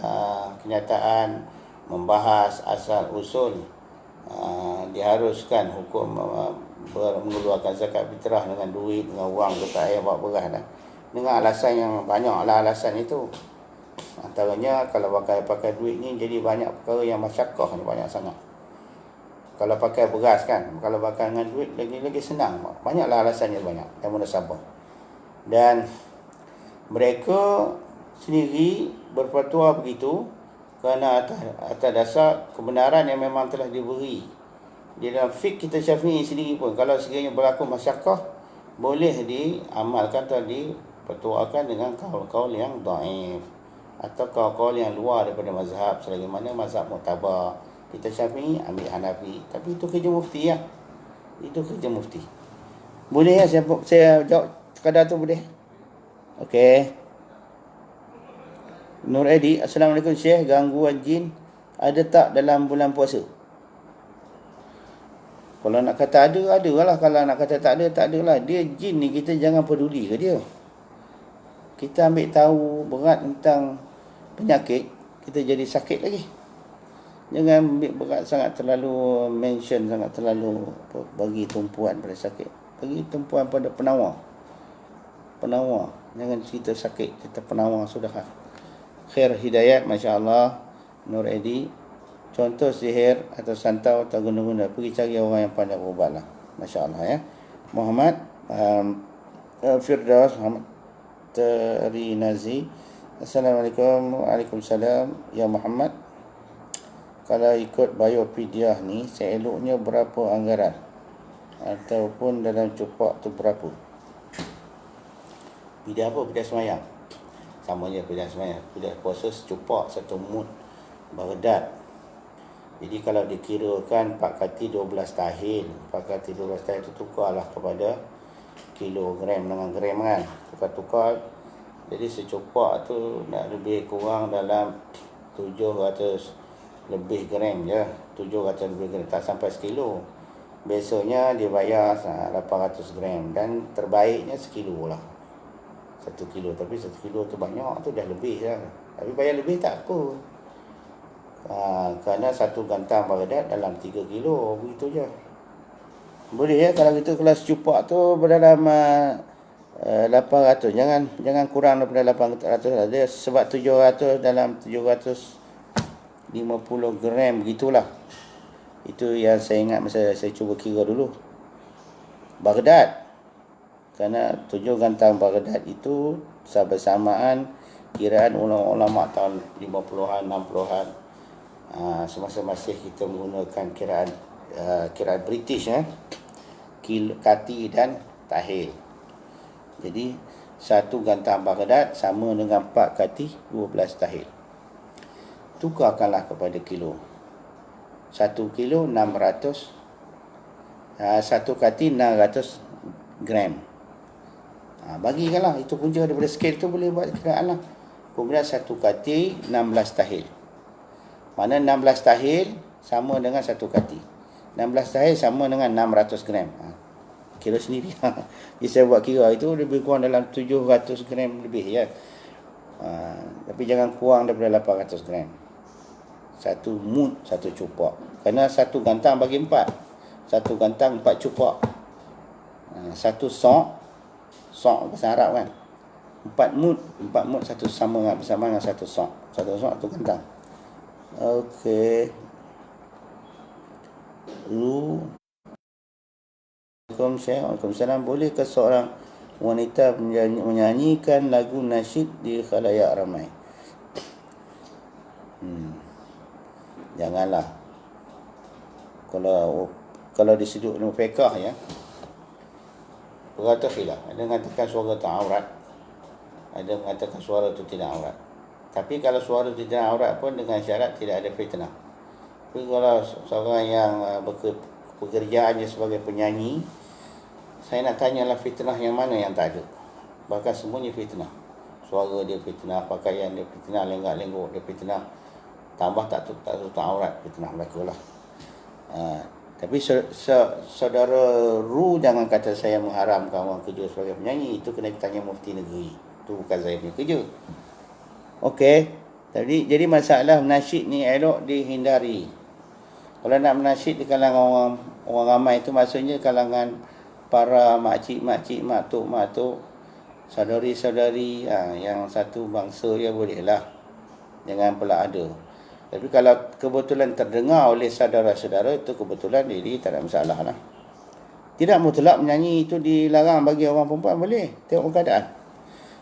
kenyataan membahas asal usul diharuskan hukum mengeluarkan zakat fitrah dengan duit, dengan wang, tak payah bawa beras dah. Dengan alasan yang banyaklah alasan itu. Antaranya kalau pakai duit ni jadi banyak perkara yang masyakkah ni, banyak sangat. Kalau pakai beras kan, kalau pakai dengan duit lagi senang. Banyaklah alasannya, banyak yang munasabah. Dan mereka sendiri berfatwa begitu kerana atas dasar kebenaran yang memang telah diberi. Di dalam fiqh kita Syafi'i sendiri pun, kalau sekiranya berlaku masyakkah, boleh diamalkan atau dipertuakan dengan kaul-kaul yang dhaif atau kaul-kaul yang luar daripada mazhab, selagi mana mazhab muktabar. Kita Syafi'i ambil Hanafi, tapi itu kerja mufti ya. Itu kerja mufti. Boleh ya saya jawab sekadar tu boleh? Okey. Nur Edi, Assalamualaikum Syekh, gangguan jin ada tak dalam bulan puasa? Kalau nak kata ada lah. Kalau nak kata tak ada lah. Dia jin ni kita jangan peduli ke dia. Kita ambil tahu berat tentang penyakit, kita jadi sakit lagi. Jangan ambil berat sangat, terlalu mention, sangat terlalu bagi tumpuan pada sakit. Bagi tumpuan pada penawar. Jangan cerita sakit, cerita penawar sudah. Khair hidayat, Masya Allah. Nur Edi, contoh sihir atau santau atau guna-guna, pergi cari orang yang pandai berubat lah. Masya Allah ya. Muhammad Firdaus Muhammad Terinazi, Assalamualaikum. Waalaikumsalam. Ya Muhammad, kalau ikut biopidiah ni, seeloknya berapa anggaran? Ataupun dalam cupak tu berapa? Pidiah apa? Pidiah semayang. Sama je pidiah semayang. Pidiah puasa secupak, satu mud Baghdad. Jadi kalau dikirakan 4 kati 12 tahil, 4 kati 12 tahil itu tukarlah kepada kilogram dengan gram kan. Tukar-tukar. Jadi secupak tu nak lebih kurang dalam 700 lebih gram je. 700 lebih gram, tak sampai sekilo. Biasanya dia bayar 800 gram. Dan terbaiknya sekilo lah. 1 kilo. Tapi 1 kilo tu banyak, tu dah lebih lah. Tapi bayar lebih tak apa. Kerana satu gantang Baghdad dalam 3 kilo. Begitu je. Boleh ya kalau gitu. Kelas cupak tu berdalam 800. Jangan kurang daripada 800 lah. Dia sebab 700 dalam 750 gram begitulah. Itu yang saya ingat masa saya cuba kira dulu. Baghdad. Kerana 7 gantang Baghdad itu bersamaan kiraan ulama tahun 50-an, 60-an. Semasa masih kita menggunakan kiraan British kati dan tahil. Jadi 1 gantang Baghdad sama dengan 4 kati 12 tahil. Tukarkanlah kepada kilo. 1 kilo 600, 1 kati 600 gram. Bagikanlah, itu punca daripada skil tu boleh buat kiraan lah. Kemudian 1 kati 16 tahil. Mana 16 tahil sama dengan 1 kati. 16 tahil sama dengan 600 gram. Kira sendiri. Jadi saya buat kira itu lebih kurang dalam 700 gram lebih ya. Tapi jangan kurang daripada 800 gram. 1 mud, 1 cupak. Kerana 1 gantang bagi 4. 1 gantang 4 cupak. 1 sok bahasa Arab kan. 4 mud 1 bersama dengan 1 sok. 1 sok 1 gantang. Okey. Waalaikumsalam. Bolehkah seorang wanita menyanyikan lagu nasyid di khalayak ramai? Janganlah. Kalau di sudut ilmu fiqh ya, berkata khilaf. Ada mengatakan suara tak aurat, ada mengatakan suara itu tidak aurat. Tapi kalau suara itu tidak aurat pun dengan syarat tidak ada fitnah. Tapi kalau seorang yang pekerjaannya sebagai penyanyi, saya nak tanyalah fitnah yang mana yang tak ada. Bahkan semuanya fitnah. Suara dia fitnah, pakaian dia fitnah, lenggak-lenggok dia fitnah. Tambah tak aurat, fitnah mereka lah. Tapi saudara Ru, jangan kata saya mengharamkan orang kerja sebagai penyanyi. Itu kena tanya mufti negeri. Itu bukan saya punya kerja. Okey. Jadi masalah menasyid ni elok dihindari. Kalau nak menasyid di kalangan orang ramai itu maksudnya kalangan para makcik-makcik, mak-tok, saudari-saudari yang satu bangsa ya bolehlah. Jangan pula ada. Tapi kalau kebetulan terdengar oleh saudara-saudara, itu kebetulan jadi tak ada masalah lah. Tidak mutlak menyanyi itu dilarang bagi orang perempuan, boleh. Tengok keadaan.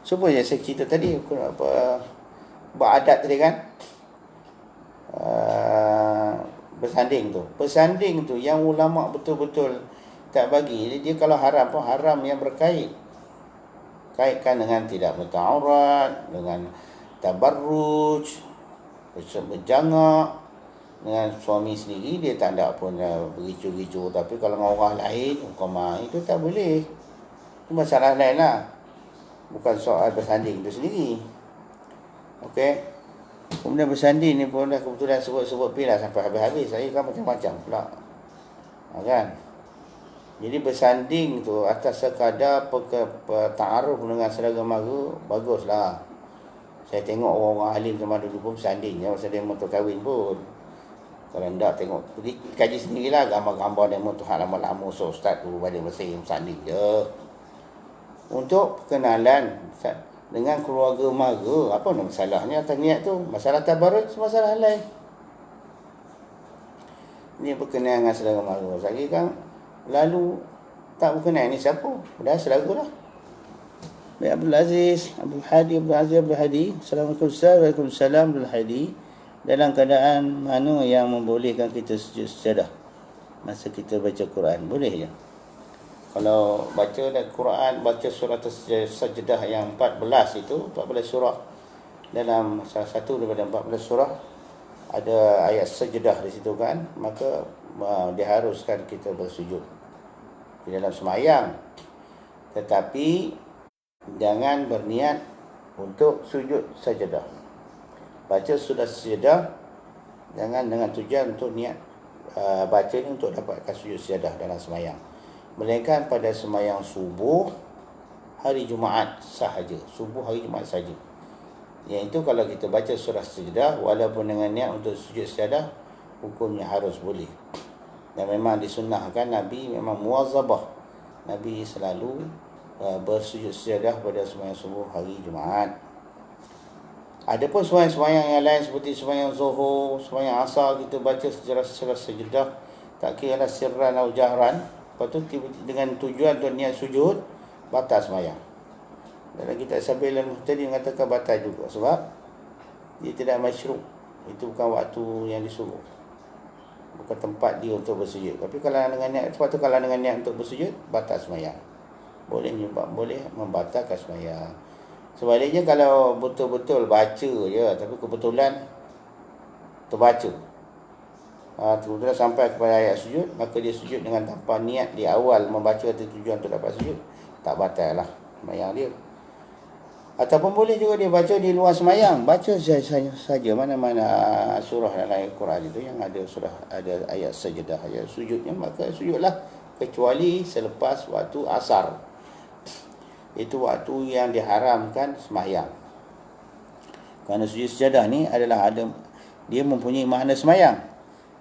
Supaya saya cerita tadi, beradat tadi kan. Bersanding tu. Bersanding tu yang ulama betul-betul tak bagi. Dia kalau haram pun haram yang berkait. Kaitkan dengan tidak bertaurat, dengan tabarruj, berjangak dengan suami sendiri, dia tak ada pun begicu-gicu. Tapi kalau dengan orang lain, itu tak boleh. Itu masalah lain lah. Bukan soal bersanding itu sendiri. Okey. Kemudian bersanding ni pun dah kebetulan sebut-sebut pilih sampai habis-habis. Saya kan macam-macam pula. Kan? Jadi bersanding tu atas sekadar ta'aruf dengan saudara mara, baguslah. Saya tengok orang-orang alim zaman dulu pun bersanding ya, masa demo tu kahwin pun. Kalau tak tengok, pergi kaji sendirilah gambar-gambar demo tu hak lama-lama. So ustaz tu balik bersanding je. Untuk perkenalan dengan keluarga mara, apa nak masalahnya atas niat tu? Masalah tabarruj, masalah lain. Ini berkenaan dengan saudara mara. Lagi kan lalu tak berkenaan ni siapa? Dah saudara lah. Baik, Abdul Aziz, Abdul Hadi. Assalamualaikum Waalaikumsalam Abdul Hadi. Dalam keadaan mana yang membolehkan kita sujud sejadah masa kita baca Quran? Boleh je. Kalau baca Quran, baca surah Sajdah yang 14 itu, 14 surah. Dalam salah satu daripada 14 surah ada ayat Sajdah di situ kan, maka diharuskan kita bersujud di dalam semayang. Tetapi jangan berniat untuk sujud sajdah. Baca surah Sajdah jangan dengan tujuan untuk niat baca ni untuk dapatkan sujud sajdah dalam semayang. Melainkan pada semayang subuh hari Jumaat sahaja. Subuh hari Jumaat sahaja. Iaitu kalau kita baca surah Sajdah walaupun dengan niat untuk sujud sajdah, hukumnya harus boleh. Dan memang disunnahkan Nabi memang muwazzabah. Nabi selalu bersujud sajdah pada sembahyang subuh hari Jumaat. Adapun sembahyang yang lain seperti sembahyang Zuhur, sembahyang Asar, kita baca secara sajdah, tak kira lah sirran atau jahran. Lepas tu dengan tujuan untuk niat sujud, batal sembahyang. Dalam kitab Sabil al-Muhtadi mengatakan batal juga sebab dia tidak masyru'. Itu bukan waktu yang disuruh, bukan tempat dia untuk bersujud. Tapi kalau dengan niat, sebab tu kalau dengan niat untuk bersujud, batal sembahyang. Boleh membatalkan sembahyang. Sebaliknya kalau betul-betul baca je, tapi kebetulan terbaca, kebetulan sampai kepada ayat sujud, maka dia sujud dengan tanpa niat di awal membaca atau tujuan untuk dapat sujud, tak batal lah sembahyang dia. Ataupun boleh juga dia baca di luar sembahyang, baca saja mana-mana surah dalam Al-Quran itu yang ada surah, ada ayat sajdah, ayat sujudnya, maka sujudlah, kecuali selepas waktu asar. Itu waktu yang diharamkan sembahyang. Kerana sujud sajadah ni adalah dia mempunyai makna sembahyang.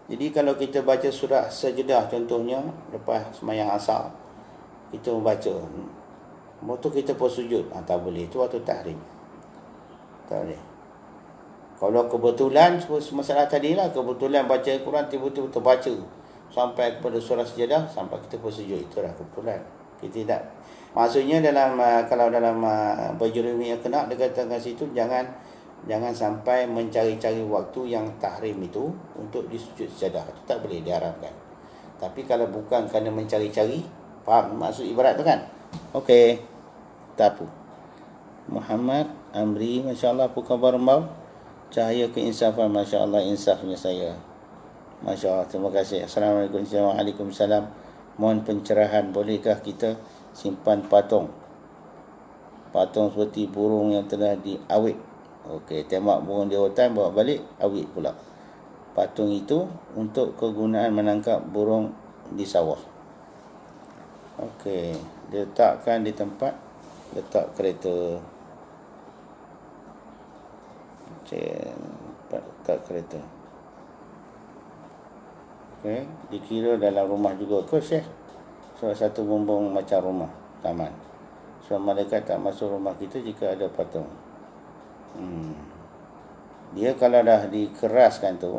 Jadi kalau kita baca surah Sajdah contohnya lepas sembahyang asar, kita membaca, waktu kita pun sujud, tak boleh. Itu waktu tahrim. Tak boleh. Kalau kebetulan, masalah tadi lah, kebetulan baca Quran, tiba-tiba terbaca sampai kepada surah Sajdah, sampai kita pun sujud, itulah kebetulan. Kita tidak, maksudnya dalam kalau dalam Bajurumi yang kena dikatakan situ, jangan sampai mencari-cari waktu yang tahrim itu untuk disujud sajadah. Itu tak boleh, diharamkan. Tapi kalau bukan kerana mencari-cari, faham maksud ibarat tu kan? Okey. Tak apa. Muhammad Amri, masya-Allah, apa khabar mbau? Cahaya keinsafan, masya-Allah, insafnya saya. Masya-Allah, terima kasih. Assalamualaikum warahmatullahi wabarakatuh. Mohon pencerahan, bolehkah kita simpan patung seperti burung yang telah diawit? Okey, tembak burung di hutan, bawa balik, awit pula. Patung itu untuk kegunaan menangkap burung di sawah. Okey, letakkan di tempat letak kereta. Saya kat kereta. Okay. Dikira dalam rumah juga ke Syekh? Salah satu bumbung macam rumah, taman. So malaikat tak masuk rumah kita jika ada patung. Dia kalau dah dikeraskan tu,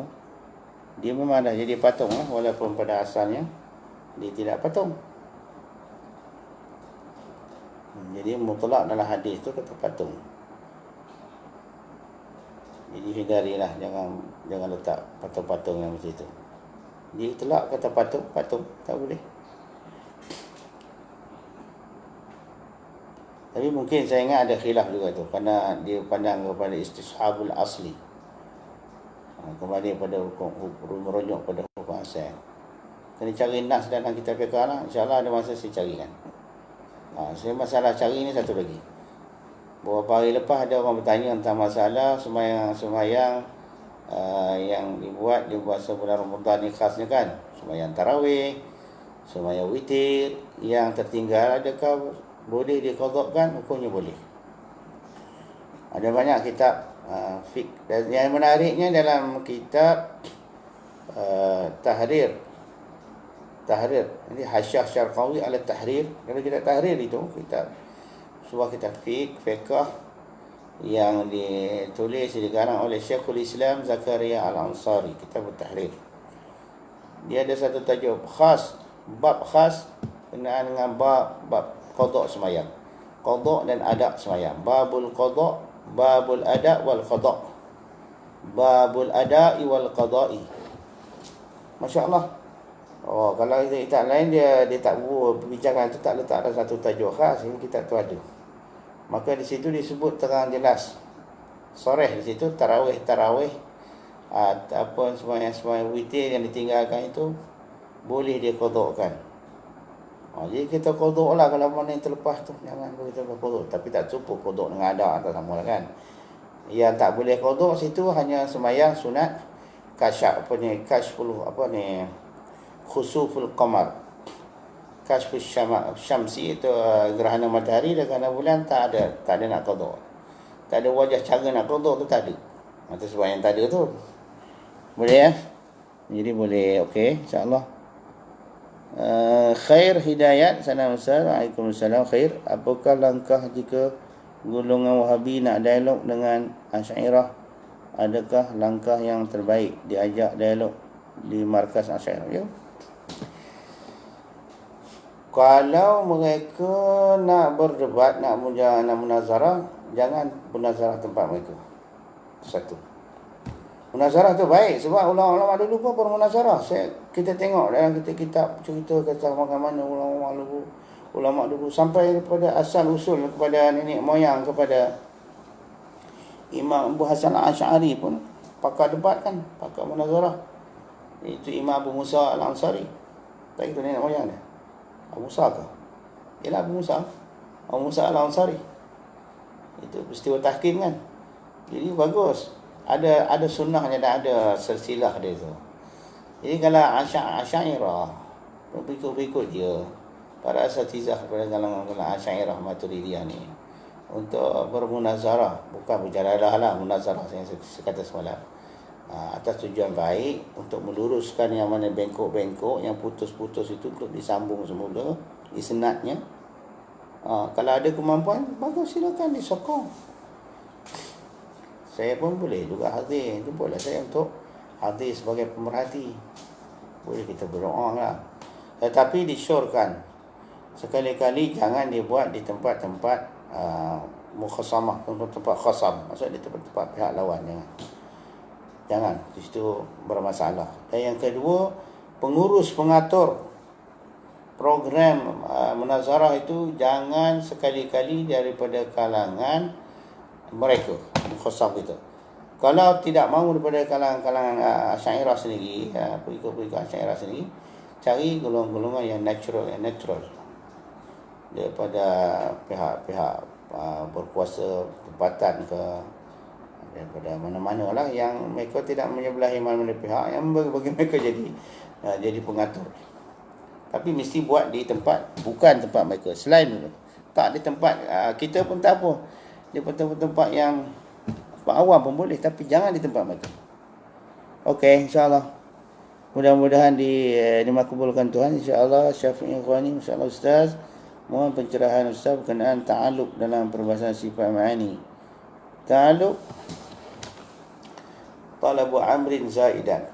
dia memang dah jadi patung lah, walaupun pada asalnya dia tidak patung. Jadi mutlak dalam hadis tu kata patung. Jadi hindarilah, jangan letak patung-patung yang macam itu. Dia telak kata patung, tak boleh. Tapi mungkin saya ingat ada khilaf juga tu, kerana dia pandang kepada istishabul asli. Kembali pada hukum, merujuk pada hukum asal. Kena cari nas dalam kitab fiqh lah. InsyaAllah ada masa saya carikan. Saya masalah cari ni satu lagi. Beberapa hari lepas ada orang bertanya tentang masalah sembahyang yang dibuat di puasa bulan Ramadan ni khasnya kan, sembahyang tarawih, sembahyang witir yang tertinggal, adakah boleh diqadhakan? Hukumnya boleh. Ada banyak kitab fiqh, dan yang menariknya dalam kitab Tahrir, ini Hasyiah Syarqawi ala Tahrir. Kalau kitab Tahrir itu sebuah kitab fiqh yang ditulis, dikarang oleh Syekhul Islam Zakaria Al-Ansari, kitab Tahrir. Dia ada satu tajuk khas, bab khas berkenaan dengan bab qada' sembahyang, qada' dan adab sembahyang. Babul qada', babul adab wal qada', babul ada'i wal qada'i. Masya-Allah. Kalau kitab lain dia tak berbincang itu, tak letak ada satu tajuk khas. Ini kitab tu ada. Maka di situ disebut terang jelas, soreh di situ, tarawih ataupun sembahyang witir yang ditinggalkan itu boleh dia qadakkan. Jadi kita qadok lah kalau mana yang terlepas tu, jangan kita qadok. Tapi tak cukup qadok dengan ada atau sama lah kan. Yang tak boleh qadok situ hanya sembahyang sunat khusuful qamar, kasyfus syamsi, itu gerhana matahari dan gerhana bulan, tak ada nak qadok. Tak ada wajah cara nak qadok tu, tak ada. Atau sebab yang tak ada tu. Boleh ya? Jadi boleh, okey, insya-Allah. Khair Hidayat, Waalaikumsalam. Khair, apakah langkah jika golongan Wahabi nak dialog dengan Asy'ariyah? Adakah langkah yang terbaik diajak dialog di markas Asy'ariyah? Kalau mereka nak berdebat, nak munazarah, jangan munazarah tempat mereka. Satu. Munazarah tu baik, sebab ulama-ulama dulu pun bermunazarah. Kita tengok dalam kitab cerita kata bagaimana ulama dulu sampai kepada asal usul, kepada nenek moyang, kepada Imam Abu Hasan Al-Asy'ari pun pakar debat kan, pakar munazarah. Itu Imam Abu Musa Al-Ansari. Tak itu nenek moyang dia. Abu Musa ke? Ialah Abu Musa Al-Ansari. Itu peristiwa tahkim kan. Jadi bagus. Ada sunnahnya dan ada silsilah dia tu. Jadi kalau Asy'ariyah berikut dia, para asatizah pada kalangan Asy'ariyah Maturidiyah ni, untuk bermunazarah, bukan berjalalah lah munazarah yang saya kata semalam, atas tujuan baik untuk meluruskan yang mana bengkok-bengkok, yang putus-putus itu untuk disambung semula isnadnya. Kalau ada kemampuan, bagus, silakan disokong. Saya pun boleh juga hadir, jemputlah saya untuk hadir sebagai pemerhati. Boleh kita berdoa lah. Tetapi disyorkan, sekali-kali jangan dibuat di tempat-tempat mukhasamah, tempat khasam, maksudnya di tempat-tempat pihak lawan. Jangan, di situ bermasalah. Dan yang kedua, pengurus pengatur program munazarah itu jangan sekali-kali daripada kalangan mereka mukhasam kita. Kalau tidak mahu daripada kalangan Asy'ariyah sendiri, pengikut Asy'ariyah sendiri, cari golongan-golongan yang natural daripada pihak-pihak berkuasa tempatan ke, daripada mana-mana lah, yang mereka tidak menyebelahi mana-mana pihak, yang bagi mereka jadi pengatur. Tapi mesti buat di tempat, bukan tempat mereka, selain tak di tempat kita pun tak apa, di tempat-tempat yang Pak awam pun boleh, tapi jangan di tempat mata. Okey, insya-Allah. Mudah-mudahan dimakbulkan Tuhan, insya-Allah. Syafi'i Ikhwani, insya-Allah Ustaz. Mohon pencerahan Ustaz berkenaan ta'alluq dalam perbahasan sifat ma'ani. Ta'alluq talabu amrin zaidan.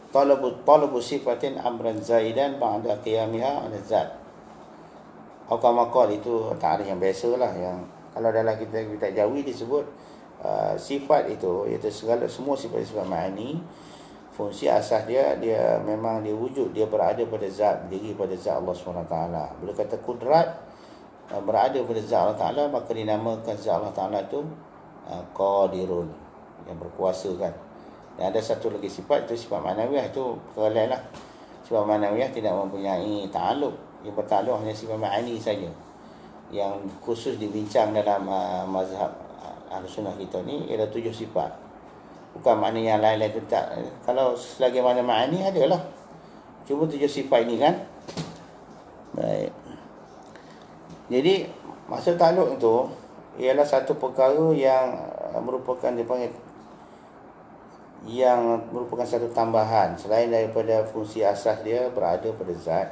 Talabu sifatin amran zaidan ba'da qiyamiha 'ala zat. Al-Qamakal itu ta'arif yang biasalah, yang kalau dalam kitab Jawi disebut sifat itu, iaitu semua sifat-sifat ma'ani. Fungsi asas dia memang dia wujud, dia berada pada zat, berdiri pada zat Allah SWT. Bila kata kudrat berada pada zat Allah Ta'ala, maka dinamakan zat Allah Ta'ala itu qadirun, yang berkuasa kan. Dan ada satu lagi sifat, itu sifat ma'nawiyah, itu perkara lain lah. Sifat ma'nawiyah tidak mempunyai ta'alluq, yang bertakluk hanya sifat ma'ani saja, yang khusus dibincang dalam mazhab Ahlussunnah kita ni ialah 7 sifat. Bukan makna yang lain-lain tu tak. Kalau selagi mana ma'ani adalah, cuma 7 sifat ini kan. Baik. Jadi maksud takluk itu ialah satu perkara yang merupakan dipanggil, yang merupakan satu tambahan selain daripada fungsi asas dia berada pada zat.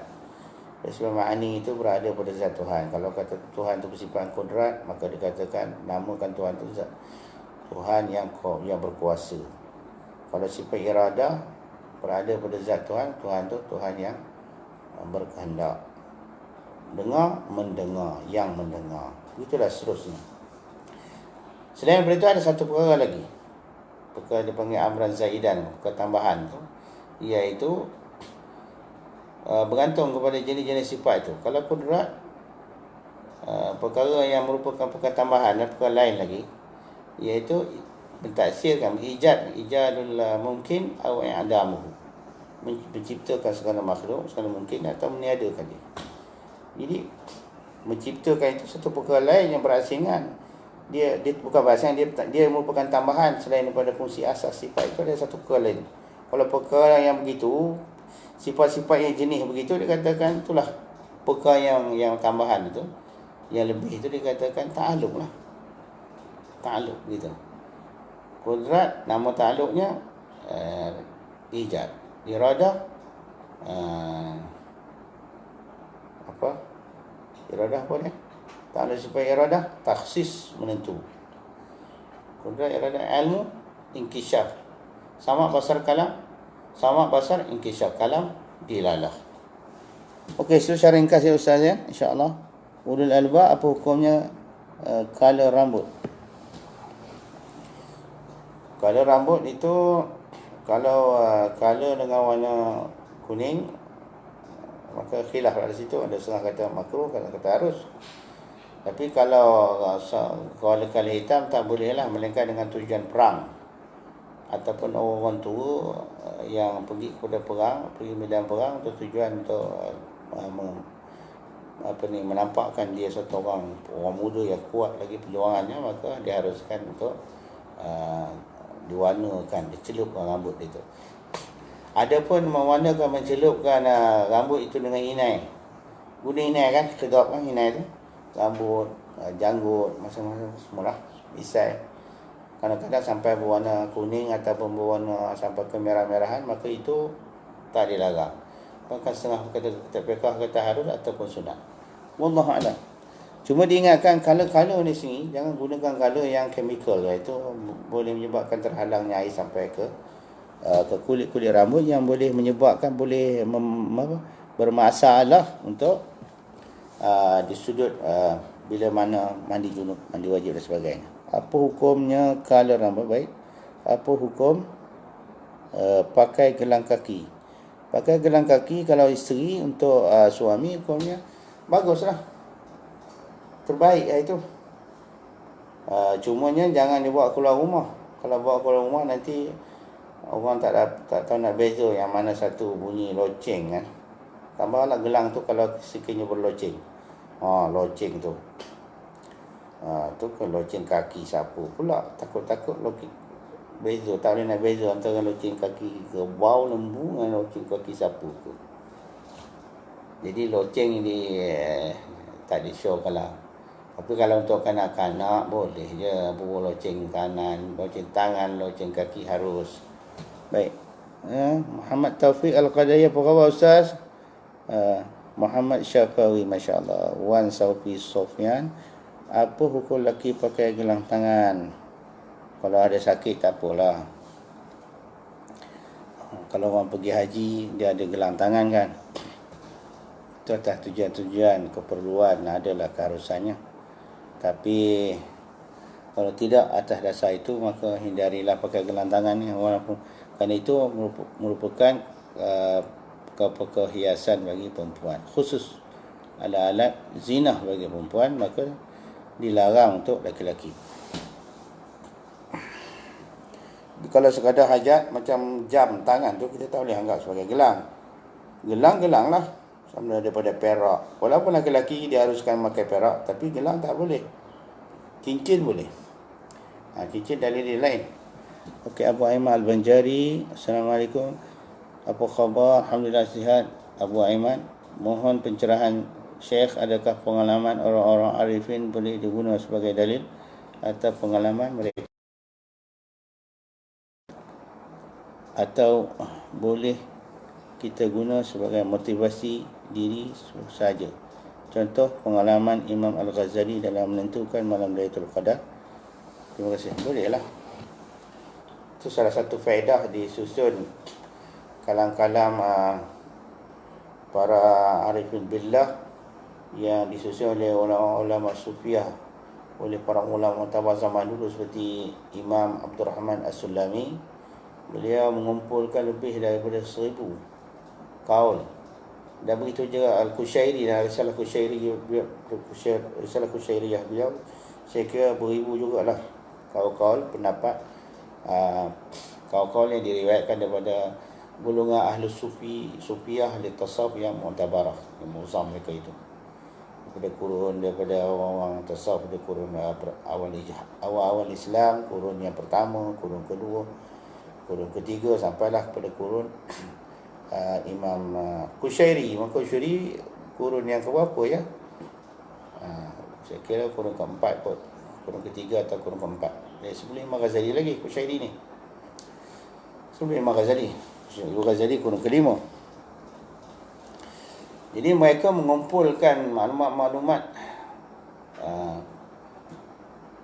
Sifat ma'ani itu berada pada zat Tuhan. Kalau kata Tuhan itu bersifat kudrat, maka dikatakan namakan Tuhan itu zat Tuhan yang berkuasa. Kalau sifat iradah berada pada zat Tuhan, Tuhan itu Tuhan yang berkehendak. Dengar, mendengar, yang mendengar. Itulah seterusnya. Selain daripada itu ada satu perkara lagi. Perkara dipanggil amran zaidan, perkara tambahan tu, iaitu bergantung kepada jenis-jenis sifat itu. Kalau kudrat, perkara yang merupakan perkara tambahan dan perkara lain lagi, iaitu mentaksirkan, ijadul mungkin atau yang adamuhu, menciptakan segala makhluk, segala mungkin, atau meniadakan dia. Jadi menciptakan itu satu perkara lain yang berasingan. Dia bukan berasingan, dia merupakan tambahan selain daripada fungsi asas sifat itu. Ada satu perkara lain. Kalau perkara yang begitu, sifat-sifat yang jenis begitu, dikatakan itulah perkara yang tambahan itu, yang lebih itu dikatakan ta'alluq lah. Ta'alluq gitu. Kudrat, nama ta'alluqnya ijad. Iradah apa? Iradah apa ni? Ta'alluq sifat iradah, takhsis, menentu. Kudrat, iradah, ilmu, inkishaf. Sama basar kalam, sama basar inkishaf, kalam, dilalah. Okey, secara ringkas ya Ustaz ya, insya-Allah. Ulul albab, apa hukumnya color rambut? Color rambut itu, kalau color dengan warna kuning, maka khilaf ada situ. Ada setengah kata makruh, kata harus. Tapi kalau color hitam tak boleh lah, melainkan dengan tujuan perang, ataupun orang tua yang pergi kepada perang, pergi medan perang untuk tujuan untuk menampakkan dia satu orang muda yang kuat lagi perjuangannya, maka diharuskan untuk diwarnakan, dicelupkan rambut itu. Adapun mewarnakan, mencelupkan rambut itu dengan inai, guna inai kan, kedap kan inai tu, rambut, janggut, macam-macam semualah, isai. Kadang-kadang sampai berwarna kuning ataupun berwarna sampai ke merah-merahan, maka itu tak dilarang. Bahkan setengah kata fiqh kata harus ataupun sunat. Wallahu a'lam. Cuma diingatkan color ni sini, jangan gunakan color yang chemical, iaitu boleh menyebabkan terhalangnya air sampai ke kulit-kulit rambut, yang boleh menyebabkan bermasalah untuk di sudut bila mana mandi junub, mandi wajib dan sebagainya. Apa hukumnya color rambut? Baik. Apa hukum pakai gelang kaki? Pakai gelang kaki kalau isteri, untuk suami hukumnya baguslah, terbaik lah itu. Cumanya jangan dibawa keluar rumah. Kalau bawa keluar rumah nanti orang tak tahu nak beza yang mana satu bunyi loceng kan. Tambahlah gelang tu kalau sekiranya berloceng. Loceng tu. Tu kan loceng kaki siapa pula, takut loceng beza, tak boleh nak beza antara loceng kaki ke bau lembu dengan loceng kaki siapa tu. Jadi loceng ni tak di-show kalau Tapi kalau untuk kanak-kanak boleh je, loceng kanan, loceng tangan, loceng kaki harus. Baik. Muhammad Taufik Al-Qadaya, apa khabar Ustaz? Muhammad Syafawi, Masya Allah. Wan Saufi Sofyan, apa hukum lelaki pakai gelang tangan? Kalau ada sakit tak apalah. Kalau orang pergi haji, dia ada gelang tangan kan. Itu atas tujuan-tujuan, keperluan, adalah keharusannya. Tapi kalau tidak atas dasar itu, maka hindarilah pakai gelang tangan ni. Walaupun kerana itu merupakan perhiasan bagi perempuan, khusus alat-alat zinah bagi perempuan, maka dilarang untuk lelaki-lelaki. Kalau sekadar hajat macam jam tangan tu, kita tak boleh anggap sebagai gelang. Gelang lah, sama daripada perak. Walaupun lelaki dia haruskan pakai perak, tapi gelang tak boleh. Cincin boleh. Cincin dalil dia lain. Okey, Abu Aiman Al-Banjari, Assalamualaikum. Apa khabar? Alhamdulillah sihat. Abu Aiman, mohon pencerahan Syekh, adakah pengalaman orang-orang arifin boleh digunakan sebagai dalil atau pengalaman mereka, atau boleh kita guna sebagai motivasi diri saja? Contoh pengalaman Imam Al-Ghazali dalam menentukan malam Lailatul Qadar. Terima kasih. Bolehlah. Itu salah satu faedah disusun kalam-kalam para arifin billah yang disusun oleh ulama sufiah, oleh para ulama mu'tabar zaman dulu seperti Imam Abdul Rahman As-Sulami. Beliau mengumpulkan lebih daripada 1000 kaul. Dan begitu juga Al-Qushairi dan Risalah Qushairiyah beliau, saya kira beribu jugalah kaul-kaul pendapat, kaul-kaul yang diriwayatkan daripada golongan ahli sufiah, ahli tasawuf yang mu'tabarah, yang mu'zam mereka itu. Daripada orang-orang tasawuf, daripada kurun awal Islam, kurun yang pertama, kurun kedua, kurun ketiga, sampailah kepada kurun Imam Qushairi. Imam Qushairi kurun yang keberapa ya? Saya kira kurun keempat kot, kurun ketiga atau kurun keempat. Sebelum Imam Ghazali lagi Qushairi ni, sebelum Imam Ghazali. Imam Ghazali kurun kelima. Jadi mereka mengumpulkan maklumat-maklumat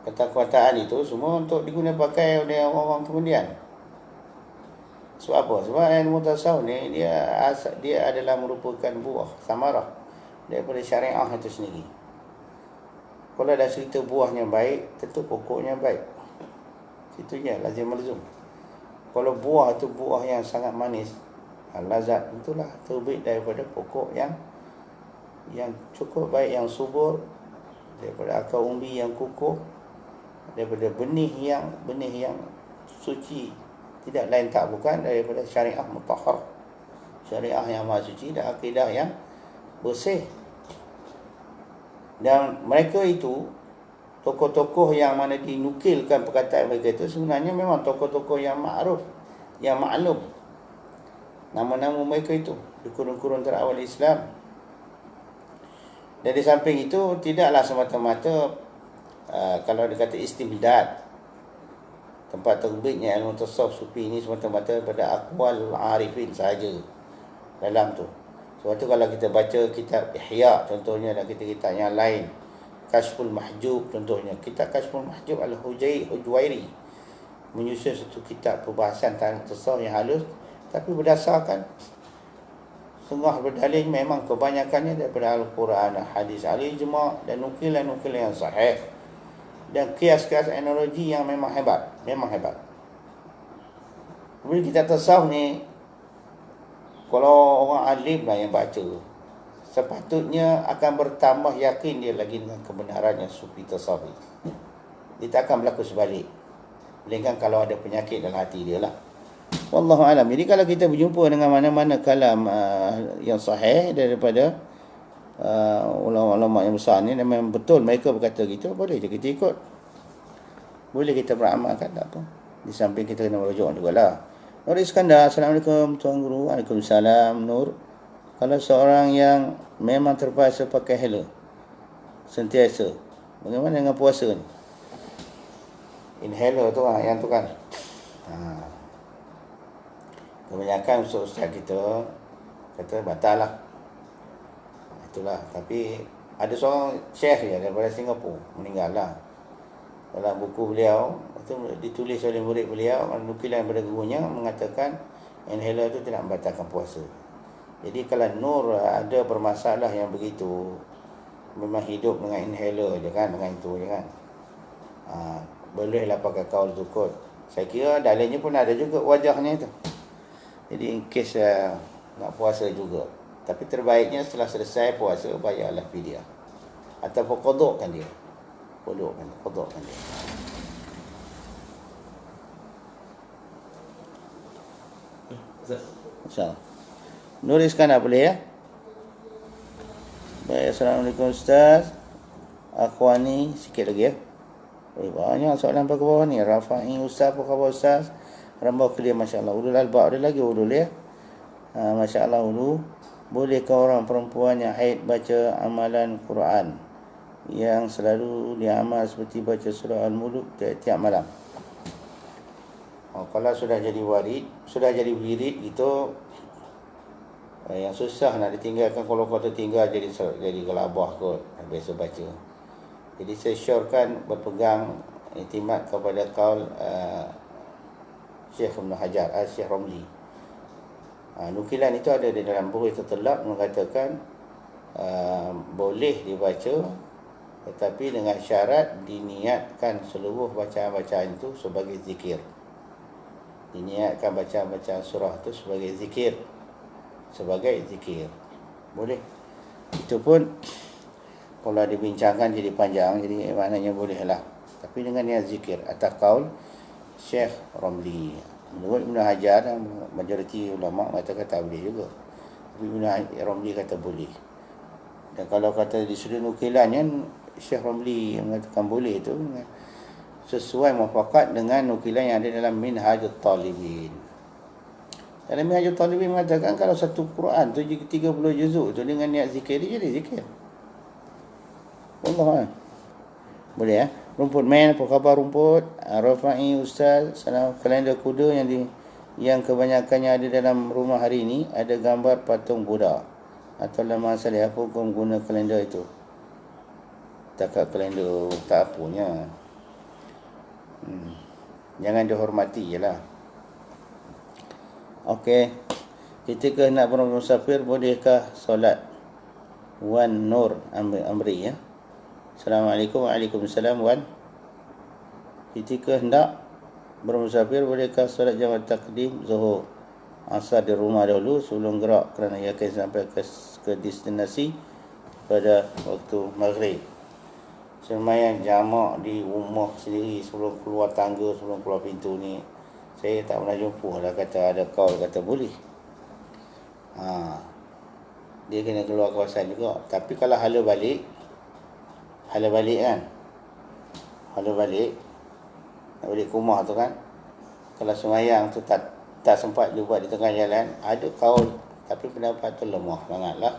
kata-kataan itu semua untuk digunakan pakai oleh orang-orang kemudian. Sebab apa? Sebab ilmu tasawuf ni dia adalah merupakan buah samarah daripada syariah itu sendiri. Kalau ada cerita buahnya baik, tentu pokoknya baik. Situnya lazim malzum. Kalau buah itu buah yang sangat manis, lazat, itulah terbit daripada pokok yang cukup baik, yang subur, daripada akar umbi yang kukuh, daripada benih yang suci, tidak lain tak bukan daripada syariah mutahhar, syariah yang maha suci dan akidah yang bersih. Dan mereka itu tokoh-tokoh yang mana dinukilkan perkataan mereka itu sebenarnya memang tokoh-tokoh yang ma'ruf, yang maklum. Nama-nama mereka itu di kurun-kurun terawal Islam. Dan di samping itu tidaklah semata-mata kalau dikata istimdad, tempat terbitnya ilmu tasawuf sufi ini semata-mata pada aqwal arifin sahaja dalam tu. Sebab tu kalau kita baca kitab Ihya contohnya, dan kitab-kitab yang lain, Kashful Mahjub contohnya, kitab Kashful Mahjub Al-Hujwairi menyusun satu kitab perbahasan tentang tasawuf yang halus, tapi berdasarkan setengah berdalil memang kebanyakannya daripada Al-Quran, hadis, al-ijma' dan nukilan-nukilan yang sahih, dan kias-kias analogi yang memang hebat. Kemudian kitab tasawuf ni, kalau orang alim lah yang baca, sepatutnya akan bertambah yakin dia lagi dengan kebenarannya sufi tasawuf. Dia tak akan berlaku sebalik, melainkan kalau ada penyakit dalam hati dia lah. Wallahu alam. Jadi kalau kita berjumpa dengan mana-mana kalam yang sahih daripada ulama-ulama yang besar ni, memang betul mereka berkata gitu, boleh je kita ikut, boleh kita beramalkan, tak apa. Di samping kita kena merujuk juga lah. Nur Iskandar, Assalamualaikum Tuan Guru. Waalaikumsalam Nur. Kalau seorang yang memang terpaksa pakai helm sentiasa, Bagaimana dengan puasa ni? Inhaler tu lah, yang tu kan. Kebanyakan ustaz kita kata batal lah. Itulah. Tapi ada seorang syekh je daripada Singapura, meninggal lah. Dalam buku beliau itu ditulis oleh murid beliau, nukilan daripada gurunya mengatakan inhaler tu tidak membatalkan puasa. Jadi kalau nur ada bermasalah yang begitu, memang hidup dengan inhaler je kan, dengan itu je kan, bolehlah pakai kaul tukut. Saya kira dalilnya pun ada juga wajahnya itu. Jadi in case nak puasa juga, tapi terbaiknya setelah selesai puasa bayarlah fidyah ataupun qadakkan dia. Qadakkan dia. InsyaAllah. Nuliskan tak boleh ya? Baik, Assalamualaikum Ustaz. Akhwani, sikit lagi ya. Banyak soalan pada bawah ni. Rafa'i Ustaz, apa khabar Ustaz? Rambau clear, Masya Allah. Udul albaq, ada lagi udul ya. Masya Allah udul. Bolehkah orang perempuan yang haid baca amalan Quran yang selalu diamal seperti baca surah Al-Muluk tiap malam? Kalau sudah jadi wirid itu yang susah nak ditinggalkan. Kalau kau tertinggal jadi gelabah kot, biasa baca. Jadi saya syorkan berpegang iktimat kepada kaul Syekh Ibn Hajar, Syekh Romli. Nukilan itu ada di dalam buku itu telak mengatakan boleh dibaca, tetapi dengan syarat diniatkan seluruh bacaan-bacaan itu sebagai zikir. Diniatkan bacaan-bacaan surah itu sebagai zikir. Boleh. Itu pun kalau dibincangkan jadi panjang, jadi maknanya bolehlah. Tapi dengan niat zikir atas kaul Syekh Romli. Menurut Ibn Hajar dan majoriti ulama mengatakan tak boleh juga. Tapi Ibn Romli kata boleh. Dan kalau kata di sudut nukilannya, Syekh Romli yang mengatakan boleh itu sesuai muafakat dengan nukilan yang ada dalam Minhajut Talibin. Dalam Minhajut Talibin mengatakan kalau satu Quran tu 30 juzuk tu dengan niat zikir dia jadi zikir. Allah. Boleh ya? Rumput man, apa khabar rumput? Rafa'i Ustaz, salam. Kalender kuda yang kebanyakannya ada dalam rumah hari ini ada gambar patung Buddha atau dalam masalah apa hukum guna kalender itu? Takat kalender tak apunya. Jangan dihormati je lah. Okey. Ketika nak bermusafir, bolehkah solat Wan Nur Amri ya? Assalamualaikum. Waalaikumsalam Wan. Ketika hendak bermusafir, bolehkah solat jamak takdim Zuhur Asar di rumah dahulu sebelum gerak kerana yakin sampai ke destinasi pada waktu maghrib? Sembahyang jamak di rumah sendiri sebelum keluar tangga, sebelum keluar pintu ni, saya tak pernah jumpa lah kata ada kaul kata boleh. Dia kena keluar kawasan juga. Tapi kalau hala balik kan, hala balik nak balik ke rumah tu kan, kalau sembahyang tu tak sempat dia buat di tengah jalan, ada kaul, tapi pendapat tu lemah sangatlah,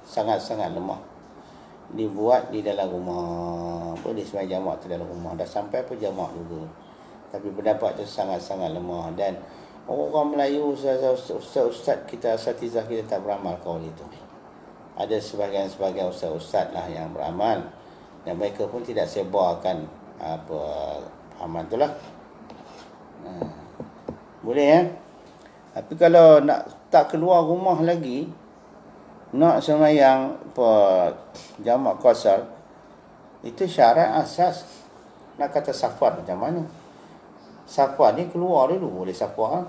sangat-sangat lemah. Dibuat di dalam rumah, boleh sembahyang jamak tu dalam rumah, dah sampai pun jamak juga, tapi pendapat tu sangat-sangat lemah. Dan orang Melayu, ustaz kita, asatizah kita tak beramal kaul itu. Ada sebahagian ustaz lah yang beramal, dan mereka pun tidak sebarkan pahaman tu lah. Boleh ya. Tapi kalau nak tak keluar rumah lagi, nak sembahyang jamak qasar, itu syarat asas. Nak kata safar macam mana? Safar ni keluar dulu boleh safar.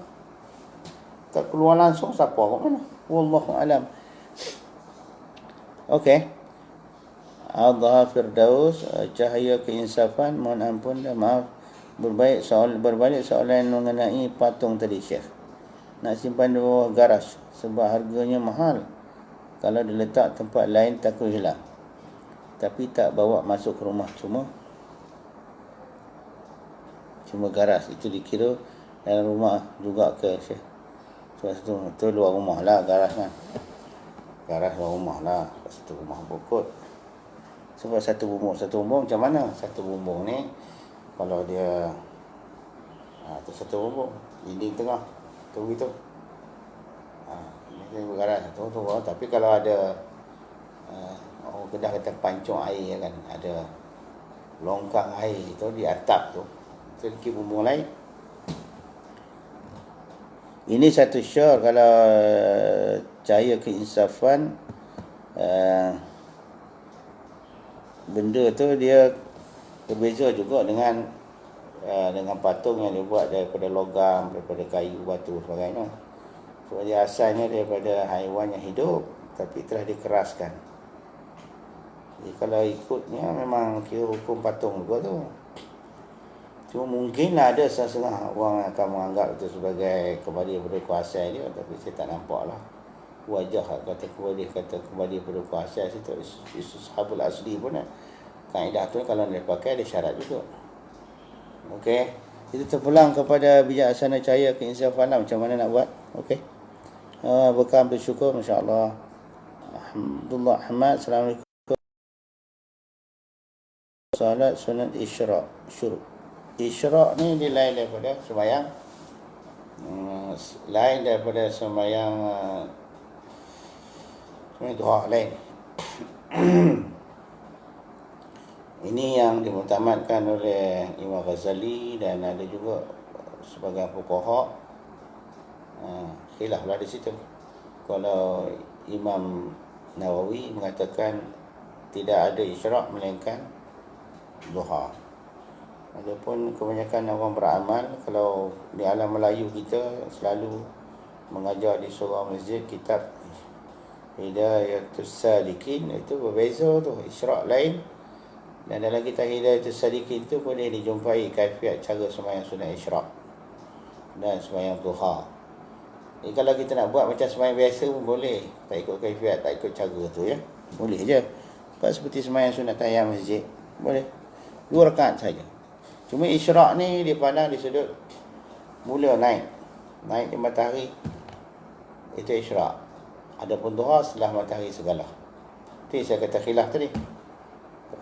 Tak keluar langsung safar kat mana? Wallahu alam. Okey. Adha Firdaus, cahaya keinsafan, mohon ampun dan maaf. Berbalik soalan mengenai patung tadi Syekh. Nak simpan di bawah garaj sebab harganya mahal. Kalau diletak tempat lain takut hilang. Tapi tak bawa masuk ke rumah, cuma garaj. Itu dikira dalam rumah juga ke Syekh? Itu luar rumah lah garaj kan. Garaj luar rumah lah. Lepas itu rumah pokok. Sebab satu bumbung macam mana? Satu bumbung ni kalau dia tu satu bumbung dinding tengah tu begitu. Ini bergaras satu bumbung. Tapi kalau ada orang Kedah kata pancung air kan, ada longkang air tu di atap tu, itu bumbung lain. Ini satu syur kalau cahaya keinsafan, benda tu dia berbeza juga dengan patung yang dibuat daripada logam, daripada kayu, batu sebagainya. Sebab dia asalnya daripada haiwan yang hidup tapi telah dikeraskan. Jadi kalau ikutnya memang kira hukum patung juga tu. Cuma mungkinlah ada setengah orang akan menganggap itu sebagai kembali pada kuasa dia, tapi saya tak nampak lah wajah kata kembali pada kuasa situ. Isu sahabul asli pun kaedah tu kalau dia pakai ada syarat juga. Okey, kita terpulang kepada bijaksana cahaya keinsafan macam mana nak buat. Okey, bekam bersyukur, masya-Allah. Alhamdulillah. Ahmad, assalamualaikum. Salat sunat isyraq, syuruk. Isyraq ni dia lain daripada sembahyang, lain daripada sembahyang duha lain. Ini yang dimuktamadkan oleh Imam Ghazali dan ada juga sebagian fuqaha. Khilaflah di situ. Kalau Imam Nawawi mengatakan tidak ada isyraq melainkan duha. Adapun kebanyakan orang beramal, kalau di alam Melayu kita selalu mengajar di surau masjid kitab Hidayatus Salikin, itu berbeza tu, isyraq lain. Dan dalam kitab Hidayatus Salikin tu boleh dijumpai kaifiat cara sembahyang sunat isyraq dan sembahyang duha. Jadi kalau kita nak buat macam sembahyang biasa pun boleh, tak ikut kaifiat, tak ikut cara tu ya. Boleh je. Sebab seperti sembahyang sunat tahiyat masjid, boleh 2 rakaat saja. Cuma isyraq ni dia pandang di sudut mula naik di matahari, itu isyraq. Adapun duha setelah matahari segala. Itu saya kata khilaf tadi.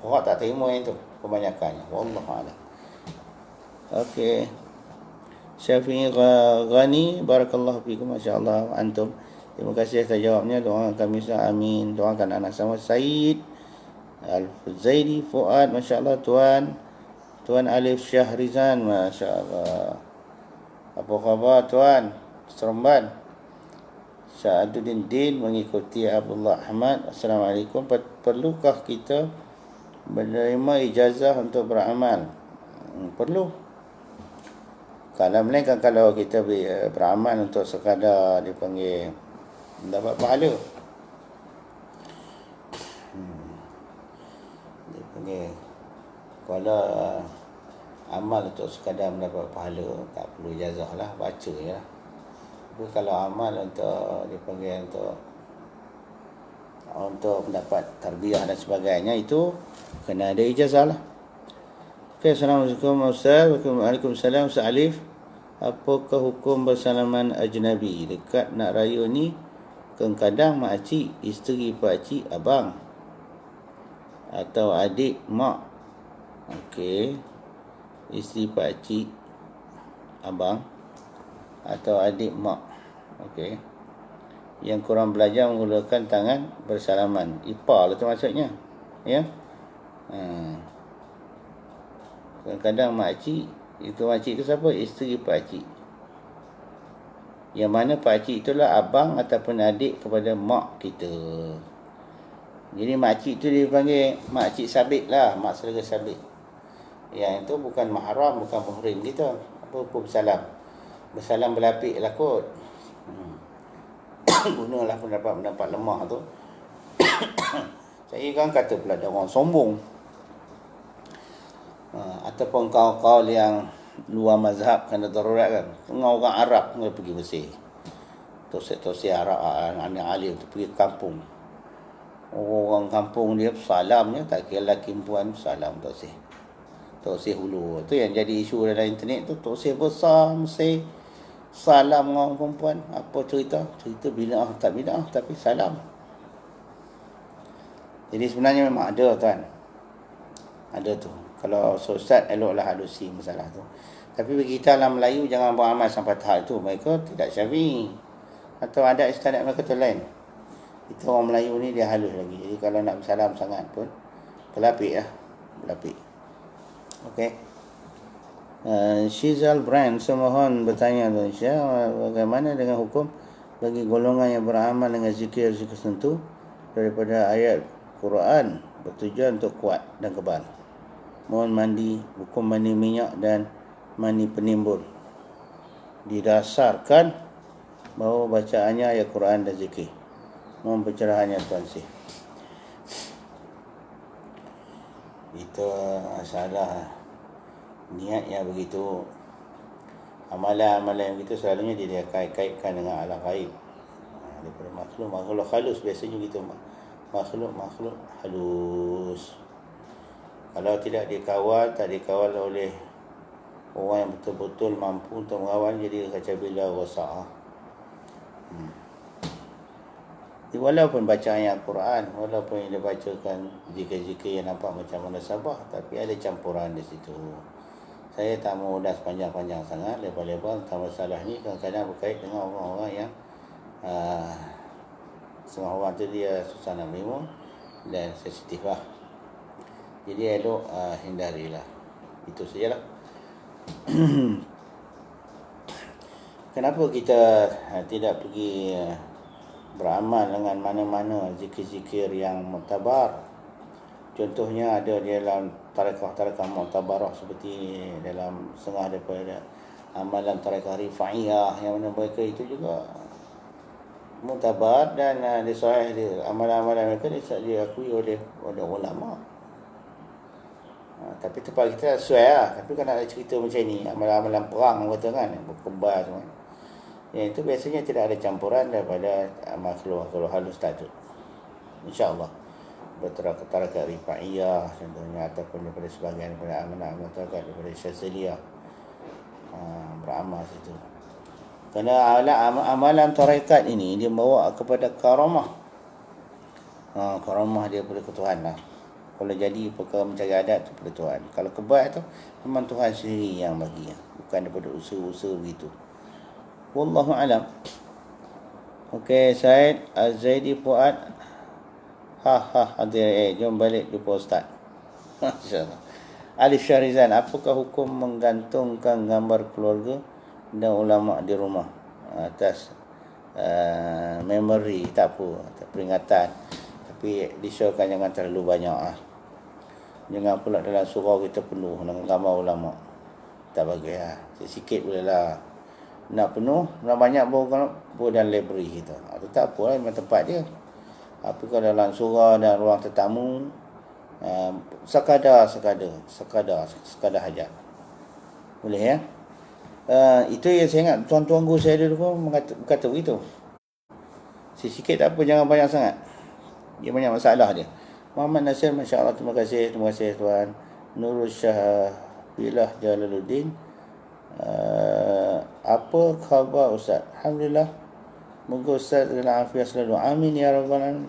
Orang tak terima yang tu kebanyakannya. Wallahu a'lam. Okey. Syafi'i Ghani, barakallahu fikum, masya-Allah antum. Terima kasih atas jawabnya. Doakan kami semua, amin. Doakan anak sama Said Al-Zaidi Fuad, masya-Allah. Tuan Alif Syahrizan, masya-Allah. Apa khabar Tuan Seremban? Sa'aduddin Din mengikuti Abdullah Ahmad. Assalamualaikum. Perlukah kita menerima ijazah untuk beramal? Perlu. Kalau melainkan kalau kita beramal untuk sekadar dipanggil mendapat pahala. Dipanggil kalau amal untuk sekadar mendapat pahala, tak perlu ijazah lah, baca je lah. Tapi kalau amal untuk dipanggil untuk mendapat tarbiyah dan sebagainya, itu kena ada ijazah lah. Okay, Assalamualaikum Ustaz. Waalaikumsalam Ustaz Alif. Apakah hukum bersalaman ajnabi dekat nak raya ni? Kadang-kadang makcik, isteri pakcik, abang atau adik mak. Okey, isteri pakcik, abang atau adik mak. Okey, yang kurang belajar menggunakan tangan bersalaman. Ipar lah tu maksudnya. Ya. Kadang-kadang makcik, itu makcik tu siapa? Isteri pakcik. Yang mana pakcik itulah abang ataupun adik kepada mak kita. Jadi makcik tu dipanggil makcik sabit lah, mak saudara sabit. Yang itu bukan mahram, bukan muhrim kita. Apa hukum salam? Bersalam berlapik lah kot. Gunalah pendapat lemah tu. Saya kan kata pula ada orang sombong. Ataupun kawan-kawan yang luar mazhab kerana darurat kan. Tengah orang Arab kena pergi Mesir. Tosik Arab, anak alim tu pergi kampung. Orang kampung dia salamnya tak kira lelaki perempuan, salam Tosik hulu. Tu yang jadi isu dalam internet tu. Tosik besar Mesir, salam dengan orang perempuan. Apa cerita? Cerita bid'ah tak bid'ah, tapi salam. Jadi sebenarnya memang ada tuan. Ada tu. Kalau ustaz eloklah halusi masalah tu. Tapi bagi kita dalam Melayu jangan beramal sampai tahap itu. Mereka tidak Syafi'i. Atau ada istiadat mereka tu lain. Itu orang Melayu ni dia halus lagi. Jadi kalau nak bersalam sangat pun pelapik lah. Pelapik. Okey. Shizal Brand semohon bertanya Tuan Syekh, bagaimana dengan hukum bagi golongan yang beramal dengan zikir-zikir tertentu daripada ayat Quran bertujuan untuk kuat dan kebal. Mohon mandi, hukum mandi minyak dan mandi penimbul didasarkan bahawa bacaannya ayat Quran dan zikir. Mohon pencerahannya Tuan Syekh. Itu masalah niat yang begitu, amalan-amalan yang begitu selalunya dia kaitkan dengan alam gaib, daripada makhluk halus biasanya gitu, makhluk halus. Kalau tidak dikawal, tak dikawal oleh orang yang betul-betul mampu untuk mengawal, jadi kacabila rosak. Walaupun bacaan yang Quran, walaupun yang dia bacakan zikir-zikir yang nampak macam mana sabah, tapi ada campuran di situ. Saya tak mau dah panjang-panjang sangat, lebar-lebar tentang masalah ni. Kadang-kadang berkait dengan orang-orang yang setengah orang tu dia susah nak minum dan sensitif lah. Jadi elok hindarilah. Itu sajalah. Kenapa kita tidak pergi beramal dengan mana-mana zikir-zikir yang muktabar? Contohnya ada di dalam tarekah-tarekah muktabarah, seperti dalam setengah daripada amalan tarekah Rifa'iyah, yang mana mereka itu juga muktabar dan disahih dia, amalan-amalan mereka diakui oleh ulama. Tapi tempat kita sesuai lah. Tapi kalau nak cerita macam ni, amalan-amalan perang kata kan, berkebal semua, yang itu biasanya tidak ada campuran daripada makhluk halus tadi, insya-Allah. Tarekat Rifa'iyah contohnya, ataupun daripada sebahagian daripada amalan tarekat daripada Syaziliyah beramal situ. Kerana amalan tarekat ini dia bawa kepada karamah. Karamah dia pada Tuhan lah. Kalau jadi perkara mencari adat tu pada Tuhan. Kalau kebal tu memang Tuhan sendiri yang bagi, bukan daripada usaha-usaha begitu. Wallahu alam. Okey, Said Az-Zaidi Fuad. Jom balik jumpa Ustaz. InsyaAllah. Alif Syahrizan, apakah hukum menggantungkan gambar keluarga dan ulama di rumah atas memory? Tak apa, peringatan. Tapi disyorkan jangan terlalu banyak lah. Jangan pula dalam surau kita penuh dengan gambar ulama. Tak bagus lah. Sikit boleh lah. Nak penuh, nak banyak bawa dalam library kita. Itu tak apa lah, memang tempat dia. Apa kalau dalam surau dan ruang tetamu, sekadar hajat. Boleh ya? Itu yang saya ingat tuan-tuan guru saya dulu pun berkata begitu. Sikit tak apa, jangan banyak sangat. Dia banyak masalah dia. Muhammad Nasir, Masya Allah, terima kasih Tuan. Nurul Shah Bilah Jalaluddin, apa khabar Ustaz? Alhamdulillah. Moga Ustaz dalam afiat selalu. Amin ya rabbal alamin.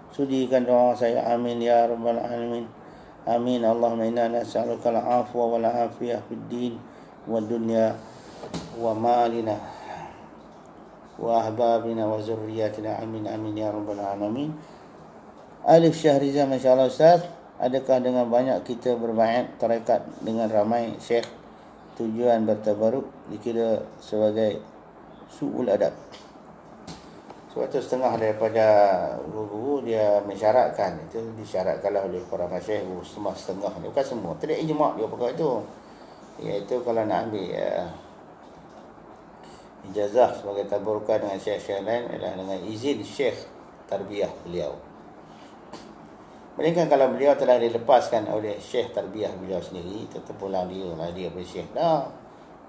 Sudikan doa saya. Amin ya rabbal alamin. Amin. Allahumma inna nas'aluka al-afwa wal afiyah fid din wa dunya wa malina wa ahbabina wa zurriyatina. Amin amin ya rabbal alamin. Alif Syahrizan, masya-Allah Ustaz, adakah dengan banyak kita berbaiat tarekat dengan ramai syekh tujuan bertabaruk dikira sebagai su'ul adab? Sebab tu setengah daripada guru-guru dia mensyaratkan, itu disyaratkanlah oleh para masyayikh, semua setengah dia, bukan semua, tidak ijma' dia perkara itu. Iaitu kalau nak ambil ijazah sebagai tabarukan dengan syekh-syekh lain adalah dengan izin syekh tarbiyah beliau. Melainkan kalau beliau telah dilepaskan oleh syekh tarbiyah beliau sendiri, tetap pulang dia pada syekh dah.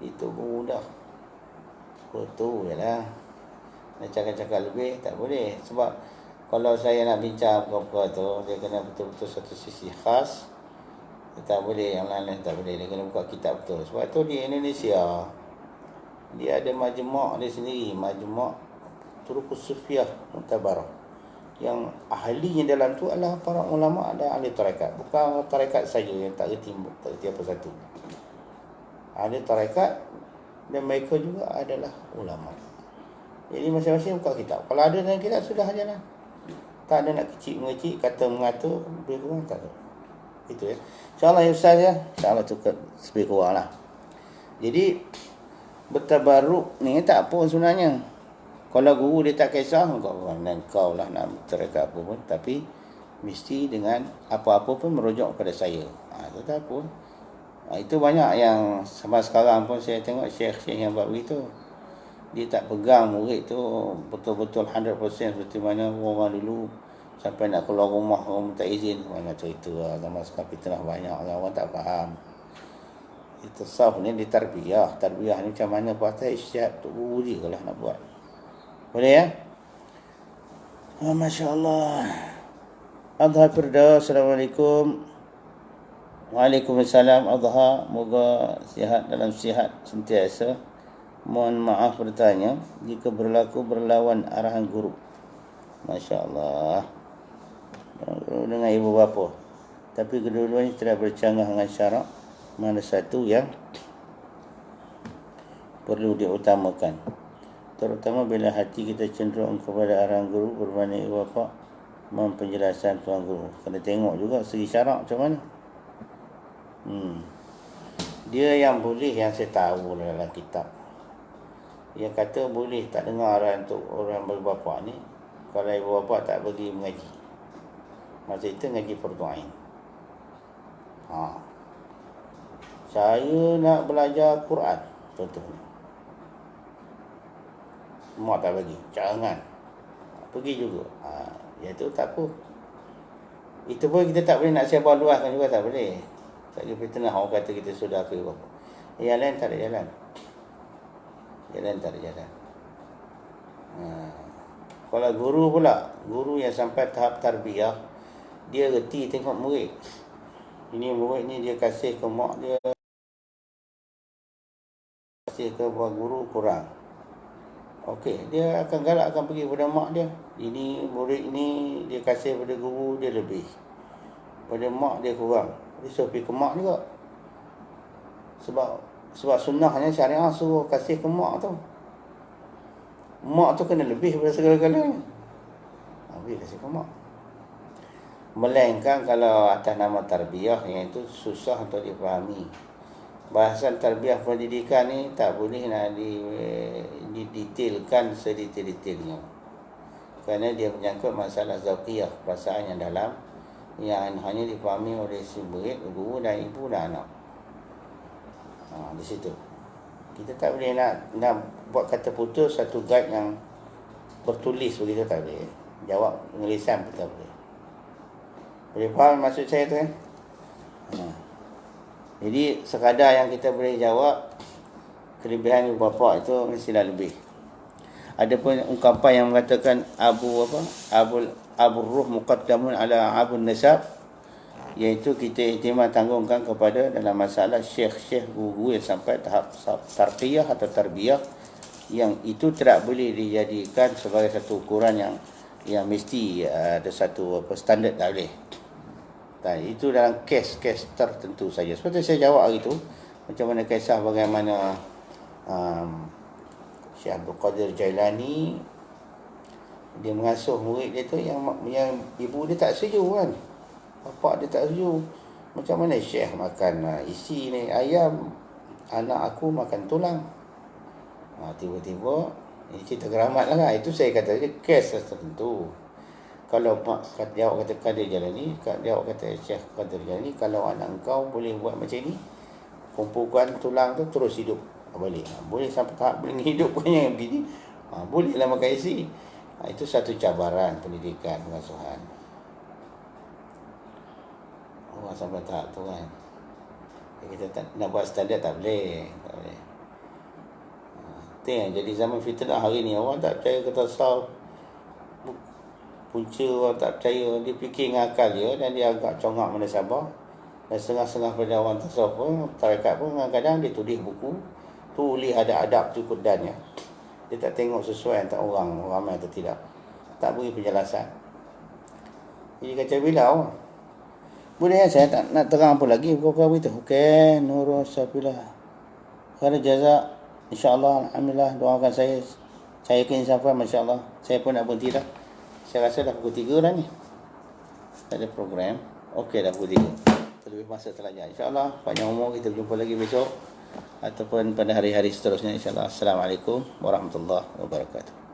Itu guru dah. Betul je lah. Nak cakap-cakap lebih tak boleh. Sebab kalau saya nak bincang perkara tu, dia kena betul-betul satu sisi khas. Dia tak boleh, yang lain-lain tak boleh. Dia kena buka kitab betul. Sebab tu di Indonesia, dia ada majmuk dia sendiri, majmuk Turuqus Sufiyah Muktabarah. yang ahlinya dalam tu adalah para ulama dan ahli tarekat. Bukan tarekat saja yang tak reti apa satu. Ahli tarekat dan mereka juga adalah ulama. Jadi masing-masing buka kitab. Kalau ada dalam kitab sudah jalan. Tak ada nak kecil-mengecil, kata mengatur, lebih kurang tak ada. Itu ya. InsyaAllah ya Ustaz ya. InsyaAllah tu lebih kurang lah. Jadi bertabaruk ni tak apa sebenarnya. Kalau guru dia tak kisah, kau lah nak terdekat apa pun. Tapi mesti dengan apa-apa pun merujuk kepada saya. Itu tak apa. Itu banyak yang sampai sekarang pun saya tengok syekh-syekh yang buat begitu. Dia tak pegang murid tu betul-betul 100% seperti mana orang dulu sampai nak keluar rumah orang minta izin. Mana cerita lah. Zaman sekarang fitnah banyak lah. Orang tak faham. Itu saf ni di tarbiyah. Tarbiyah ni macam mana patah isyad tu guru dia lah nak buat. Boleh ya? Masya Allah. Adha Firdaus. Assalamualaikum. Waalaikumsalam. Adha. Moga sihat dalam sihat sentiasa. Mohon maaf bertanya, jika berlaku berlawan arahan guru. Masya Allah. Dengan ibu bapa. Tapi kedua-duanya tidak bercanggah dengan syarak. Mana satu yang perlu diutamakan. Terutama bila hati kita cenderung kepada arahan guru berbanding ibu bapa. Mohon penjelasan tuan guru. Kena tengok juga segi syarak macam mana. Dia yang boleh yang saya tahu dalam kitab. Yang kata boleh tak dengar arahan untuk orang berbapa ni kalau ibu bapa tak pergi mengaji. Masa itu ngaji fardu ain. Saya nak belajar Quran contohnya. Mak tak bagi. Jangan. Pergi juga. Itu tak apa. Itu pun kita tak boleh nak sebar luaskan juga, tak boleh. Tak boleh fitnah orang kata kita sudah ke ibu bapa. Yang lain tak ada jalan. Jalan tak ada jalan. Kalau guru pula, guru yang sampai tahap tarbiyah, dia reti tengok murid. Ini murid ni dia kasih ke mak dia, kasih ke buah guru kurang. Okey, dia akan galak akan pergi pada mak dia. Ini murid ni dia kasih pada guru dia lebih. Pada mak dia kurang. Dia suruh pergi ke mak juga. Sebab sunnahnya syariah suruh kasih ke mak tu. Mak tu kena lebih daripada segala-galanya. Habis kasih ke mak. Melainkan kalau atas nama tarbiyah, yang itu susah untuk dipahami. Bahasan tarbiyah pendidikan ni tak boleh nak didetailkan sedetail-detailnya. Kerana dia menyangkut masalah zauqiyah, perasaan yang dalam, yang hanya dipahami oleh si murid, guru dan ibu dan anak. Di situ kita tak boleh nak buat kata putus satu guide yang bertulis begitu, tak boleh. Jawab dengan lisan pun tak boleh. Boleh faham maksud saya tu kan? Jadi sekadar yang kita boleh jawab, kelebihan ibu bapa itu mestilah lebih. Ada pun ungkapan yang mengatakan Abu Ruh muqaddamun ala Abu Nasab, iaitu kita iktimad tanggungkan kepada dalam masalah syekh-syekh guru yang sampai tahap tarqiyah atau tarbiyah, yang itu tidak boleh dijadikan sebagai satu ukuran yang mesti ada satu standard, tak boleh. Itu dalam kes-kes tertentu saja. Seperti saya jawab hari itu, macam mana kisah bagaimana Syekh Abdul Qadir Jailani, dia mengasuh murid dia tu yang ibu dia tak setuju kan. Bapak dia tak setuju. Macam mana Syekh makan isi ni ayam, anak aku makan tulang. Tiba-tiba ini cerita keramat lah. Itu saya kata dia kes tertentu. Kalau mak jawab kata Qadir Jailani, jawab kata Syekh Qadir Jailani, kalau anak kau boleh buat macam ni, kumpulkan tulang tu terus hidup balik. Boleh sampai tahap boleh hidup punya begini. Bolehlah makan isi. Itu satu cabaran pendidikan pengasuhan. Sampai tahap tu kan. Kita nak buat standard tak boleh. Jadi zaman fitnah hari ni, orang tak percaya ke tasawuf. Punca orang tak percaya, dia fikir dengan akal dia dan dia agak congak mana sabar. Dan setengah-setengah pada orang tasawuf pun, tarekat pun kadang-kadang dia tulis buku, tulis ada adab cukup dannya. Dia tak tengok sesuai antara orang ramai atau tidak. Tak beri penjelasan. Jadi kacau bilau. Boleh saya tak nak terang apa lagi kau beritahu. Okey, Nurul Safilah. Kerana jaza, insya-Allah, alhamdulillah, doakan saya. Saya yakin sampai, masya-Allah. Saya pun nak berhenti dah. Saya rasa dah pukul 3 dah ni. Tak ada program. Okey dah pukul 3. Terlebih masa terlajar. Insya-Allah panjang umur, kita berjumpa lagi besok ataupun pada hari-hari seterusnya insya-Allah. Assalamualaikum warahmatullahi wabarakatuh.